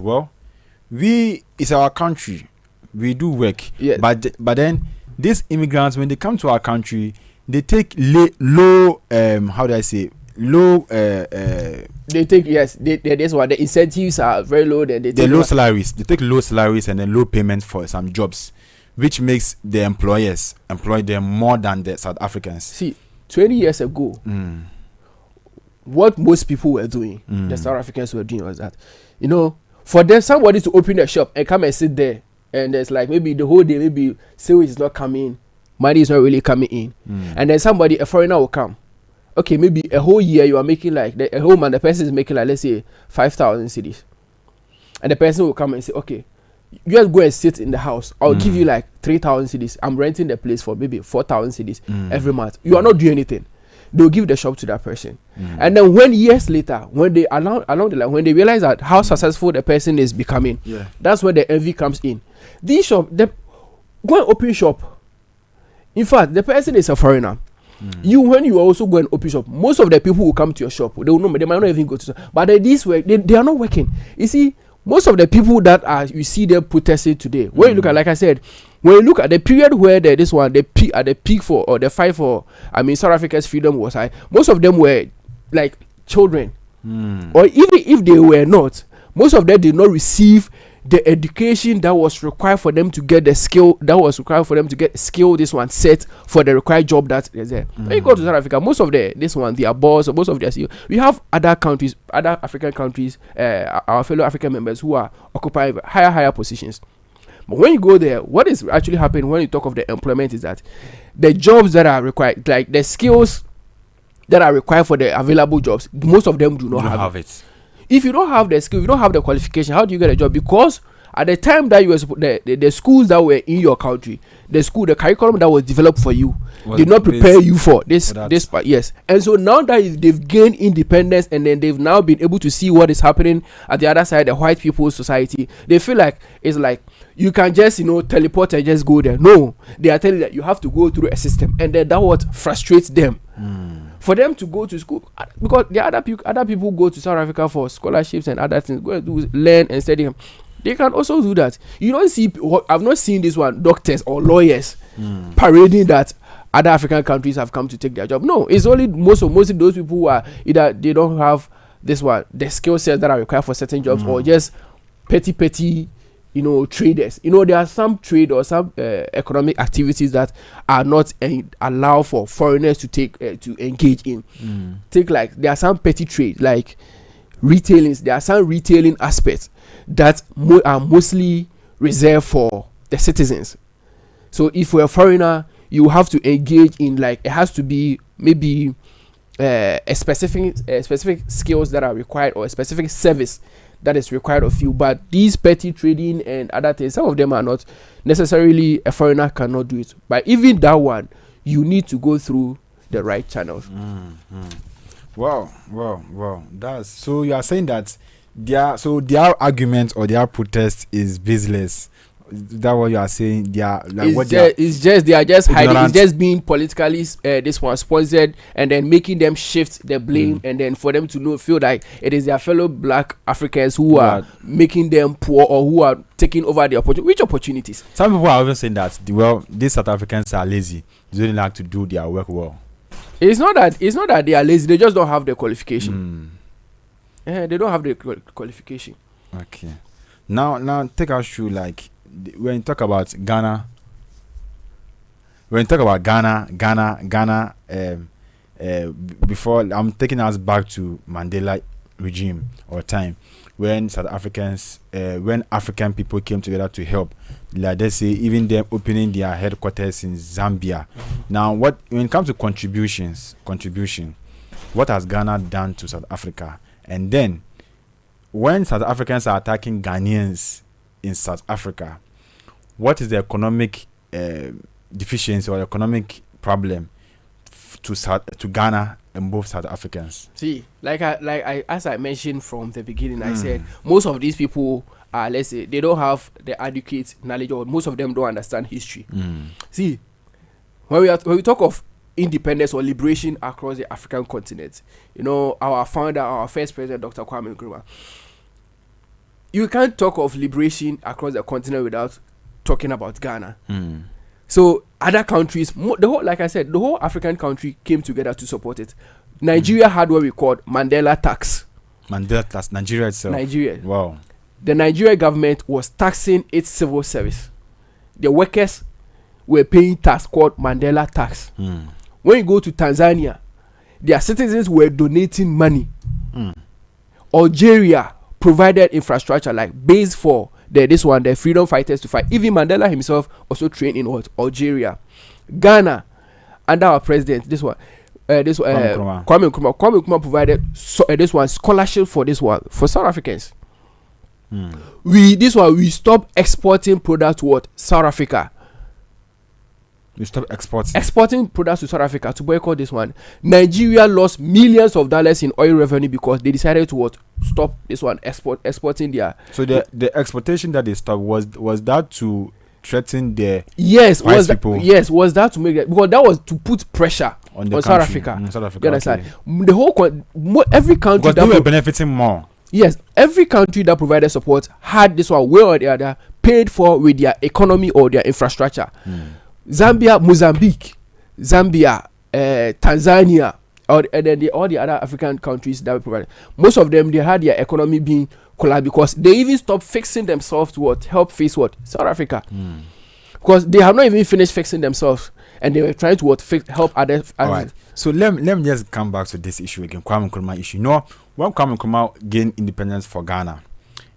it's our country, we do work. Yes. But then these immigrants, when they come to our country, they take low they take that's why the incentives are very low. Then they take low salaries. They take low salaries and then low payments for some jobs, which makes the employers employ them more than the South Africans. See, 20 years ago, what most people were doing, the South Africans were doing was that, for them somebody to open a shop and come and sit there, and there's like maybe the whole day, maybe sales is not coming, money is not really coming in, and then a foreigner will come. Okay, maybe a whole year you are making like the person is making like, let's say 5,000 cedis, and the person will come and say, okay, you just go and sit in the house. I'll give you like 3,000 cedis. I'm renting the place for maybe 4,000 cedis every month. You are not doing anything. They'll give the shop to that person, and then when years later, when they along the line, when they realize that how successful the person is becoming, that's where the envy comes in. These shop, go and open shop. In fact, the person is a foreigner. When you also go and open shop, most of the people who come to your shop, they might not even go to shop. But they are not working. You see, most of the people that you see them protesting today, when you look at, like I said, when you look at the period where the peak for or the fight for, South Africa's freedom was high, most of them were like children, or even if they were not, most of them did not receive the education that was required for them to get the skill this one set for the required job that is there. When you go to South Africa, most of their boss, or most of their CEO, we have other African countries, our fellow African members who are occupying higher positions. But when you go there, what is actually happening when you talk of the employment is that the jobs that are required, like the skills that are required for the available jobs, most of them do not have it. If you don't have the skill, if you don't have the qualification, how do you get a job? Because at the time that you were the schools that were in your country, the curriculum that was developed for you did not prepare you for this part. Yes. And so now that they've gained independence, and then they've now been able to see what is happening at the other side, the white people's society, they feel like it's like you can just teleport and just go there. No, they are telling you that you have to go through a system, and then that what frustrates them. For them to go to school, because the other people go to South Africa for scholarships and other things, go and learn and study. They can also do that. You don't see. I've not seen this one. Doctors or lawyers parading that other African countries have come to take their job. No, it's only mostly those people who are either they don't have the skill sets that are required for certain jobs, or just petty. Traders. There are some trade or some economic activities that are not allowed for foreigners to take to engage in. There are some petty trade like retailing. There are some retailing aspects that are mostly reserved for the citizens. So if you're a foreigner, you have to engage in it has to be maybe a specific skills that are required, or a specific service that is required of you. But these petty trading and other things, some of them are not necessarily, a foreigner cannot do it. But even that one, you need to go through the right channels. Wow. That's so you are saying that their argument or their protest is baseless. that what you are saying? They are like it's what they are just hiding. ignorant. It's just being politically this one sponsored, and then making them shift the blame, and then for them to feel like it is their fellow black Africans who are making them poor, or who are taking over the opportunity. Which opportunities? Some people are even saying that these South Africans are lazy. They don't like to do their work well. It's not that they are lazy. They just don't have the qualification. They don't have the qualification. Okay. Now take us through, like, when you talk about Ghana. Before, I'm taking us back to Mandela regime or time when when African people came together to help, like they say, even them opening their headquarters in Zambia. Now, when it comes to contribution, what has Ghana done to South Africa? And then, when South Africans are attacking Ghanaians in South Africa, what is the economic deficiency or economic problem to Ghana and both South Africans? See, as I mentioned from the beginning, I said most of these people are, let's say, they don't have the adequate knowledge, or most of them don't understand history. See, when we talk of independence or liberation across the African continent, our founder, our first president, Dr. Kwame Nkrumah, you can't talk of liberation across the continent without talking about Ghana. So other countries, like I said, the whole African country came together to support it. Nigeria had what we called Mandela tax. Mandela tax, Nigeria itself. Nigeria. Wow. The Nigeria government was taxing its civil service. The workers were paying tax called Mandela tax. When you go to Tanzania, their citizens were donating money. Algeria provided infrastructure like base for the freedom fighters to fight. Even Mandela himself also trained in Algeria. Ghana, under our president, Kwame Nkrumah provided scholarship for South Africans. We stopped exporting products to South Africa. We stopped exporting products to South Africa to boycott this one. Nigeria lost millions of dollars in oil revenue because they decided to stop this one exporting their. So the exportation that they stopped was that to threaten the people? Yes, was that to make that, because that was to put pressure on South Africa. South Africa. You understand? The whole every country because they were benefiting more. Yes, every country that provided support had this one way or the other paid for with their economy or their infrastructure. Zambia, Mozambique, Tanzania, and then all the other African countries that we provided. Most of them, they had their economy being collapsed because they even stopped fixing themselves to help face South Africa. Because they have not even finished fixing themselves, and they were trying to help others. All right. So let me just come back to this issue again, Kwame Nkrumah issue. When Kwame Nkrumah gained independence for Ghana,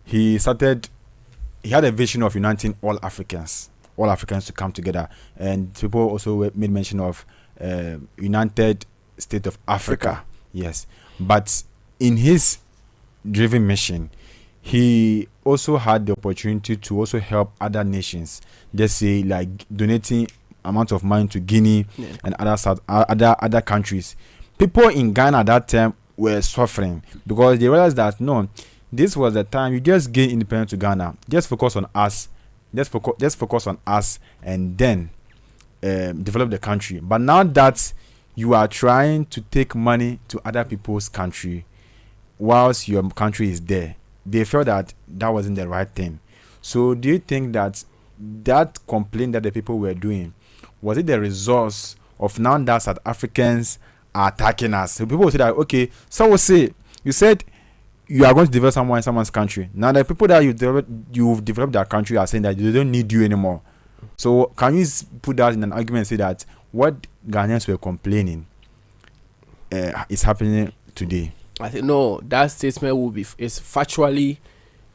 he had a vision of uniting all Africans to come together, and people also made mention of United State of Africa. Yes, but in his driven mission, he also had the opportunity to also help other nations. Just say, like, donating amount of money to Guinea and other countries. People in Ghana at that time were suffering because they realized that this was the time you just gain independence to Ghana. Just focus on us. Just focus on us, and then develop the country. But now that you are trying to take money to other people's country, whilst your country is there, they felt that wasn't the right thing. So, do you think that complaint that the people were doing, was it the result of now that South Africans are attacking us? So people will say that, okay, so will say, you said you are going to develop someone in someone's country. Now the people that you've developed their country are saying that they don't need you anymore. So can you put that in an argument and say that what Ghanaians were complaining is happening today? I think that statement is factually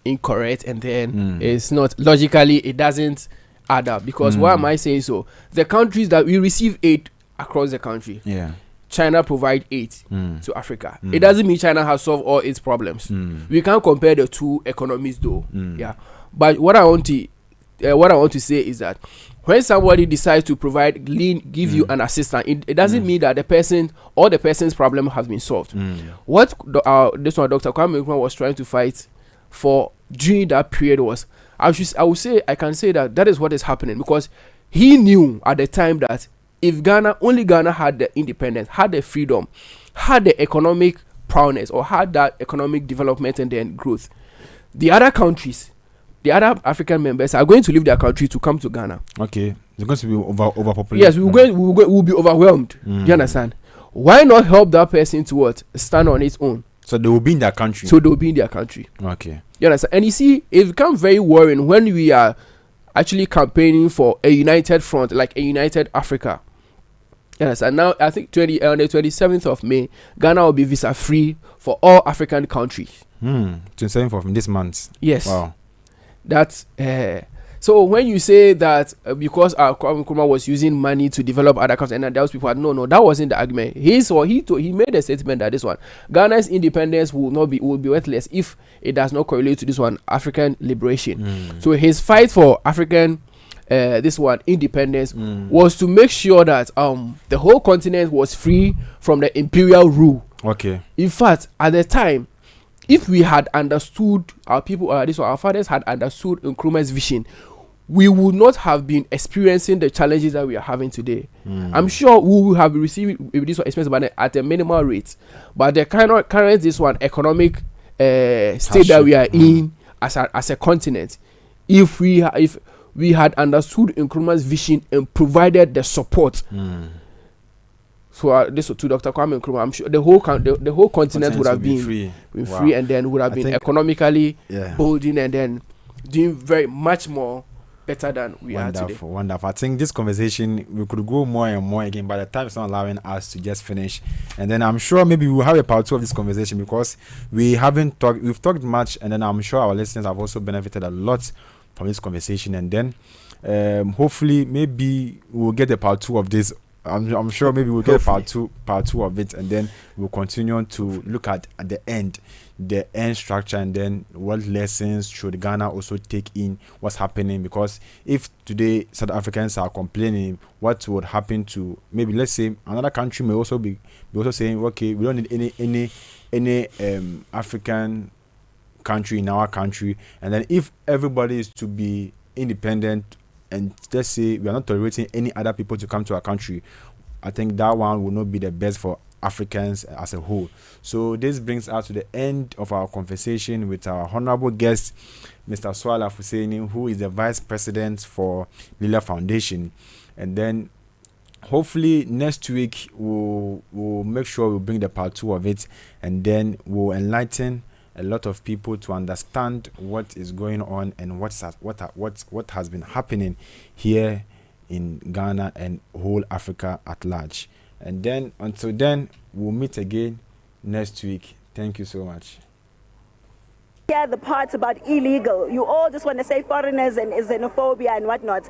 incorrect, and then it's not logically, it doesn't add up. Because why am I saying so? The countries that we receive aid across the country, China provide aid to Africa. It doesn't mean China has solved all its problems. We can't compare the two economies though. But what I want to say is that when somebody decides to give you an assistance, it doesn't mean that the person's problem has been solved. What this one Dr. Kwame Nkrumah was trying to fight for during that period was I can say that is what is happening, because he knew at the time that if only Ghana had the independence, had the freedom, had the economic prowess, or had that economic development and then growth, the other countries, the other African members are going to leave their country to come to Ghana. Okay, they're going to be overpopulated. Yes, we'll be overwhelmed. Do you understand? Why not help that person to what? Stand on its own. So they will be in their country. Okay. You understand? And you see, it becomes very worrying when we are actually campaigning for a united front, like a united Africa. You understand? Now, I think on the 27th of May, Ghana will be visa free for all African countries. 27th of this month. Yes. Wow. That's so when you say that because our Nkrumah was using money to develop other countries, and those people had no, that wasn't the argument. He made a statement that this one, Ghana's independence will be worthless if it does not correlate to this one, African liberation. So his fight for African independence was to make sure that the whole continent was free from the imperial rule. Okay. In fact, at the time, if we had understood our fathers had understood Nkrumah's vision, we would not have been experiencing the challenges that we are having today. I'm sure we will have received this expense, but at a minimal rate. But the current economic state that we are in as a continent, if we had understood Nkrumah's vision and provided the support. So this to Dr. Kwame Nkrumah, I'm sure the whole continent would have been free, and then would have been economically building and then doing very much more better than we are today. Wonderful. I think this conversation, we could go more and more again, but the time is not allowing us to just finish. And then I'm sure maybe we'll have a part 2 of this conversation, because we've talked much, and then I'm sure our listeners have also benefited a lot from this conversation. And then hopefully maybe we'll get a part 2 of this. I'm sure maybe we'll get part two of it, and then we'll continue to look at the end structure, and then what lessons should Ghana also take in what's happening. Because if today South Africans are complaining, what would happen to maybe, let's say, another country may also be also saying, okay, we don't need any African country in our country. And then if everybody is to be independent, and let's say we are not tolerating any other people to come to our country, I think that one will not be the best for Africans as a whole. So this brings us to the end of our conversation with our honorable guest, Mr. Swala Fuseini, who is the Vice President for Lila Foundation. And then hopefully next week we'll make sure we bring the part 2 of it, and then we'll enlighten a lot of people to understand what is going on and what has been happening here in Ghana and whole Africa at large. And then until then, we'll meet again next week. Thank you so much. Yeah, the part about illegal. You all just want to say foreigners and xenophobia and whatnot.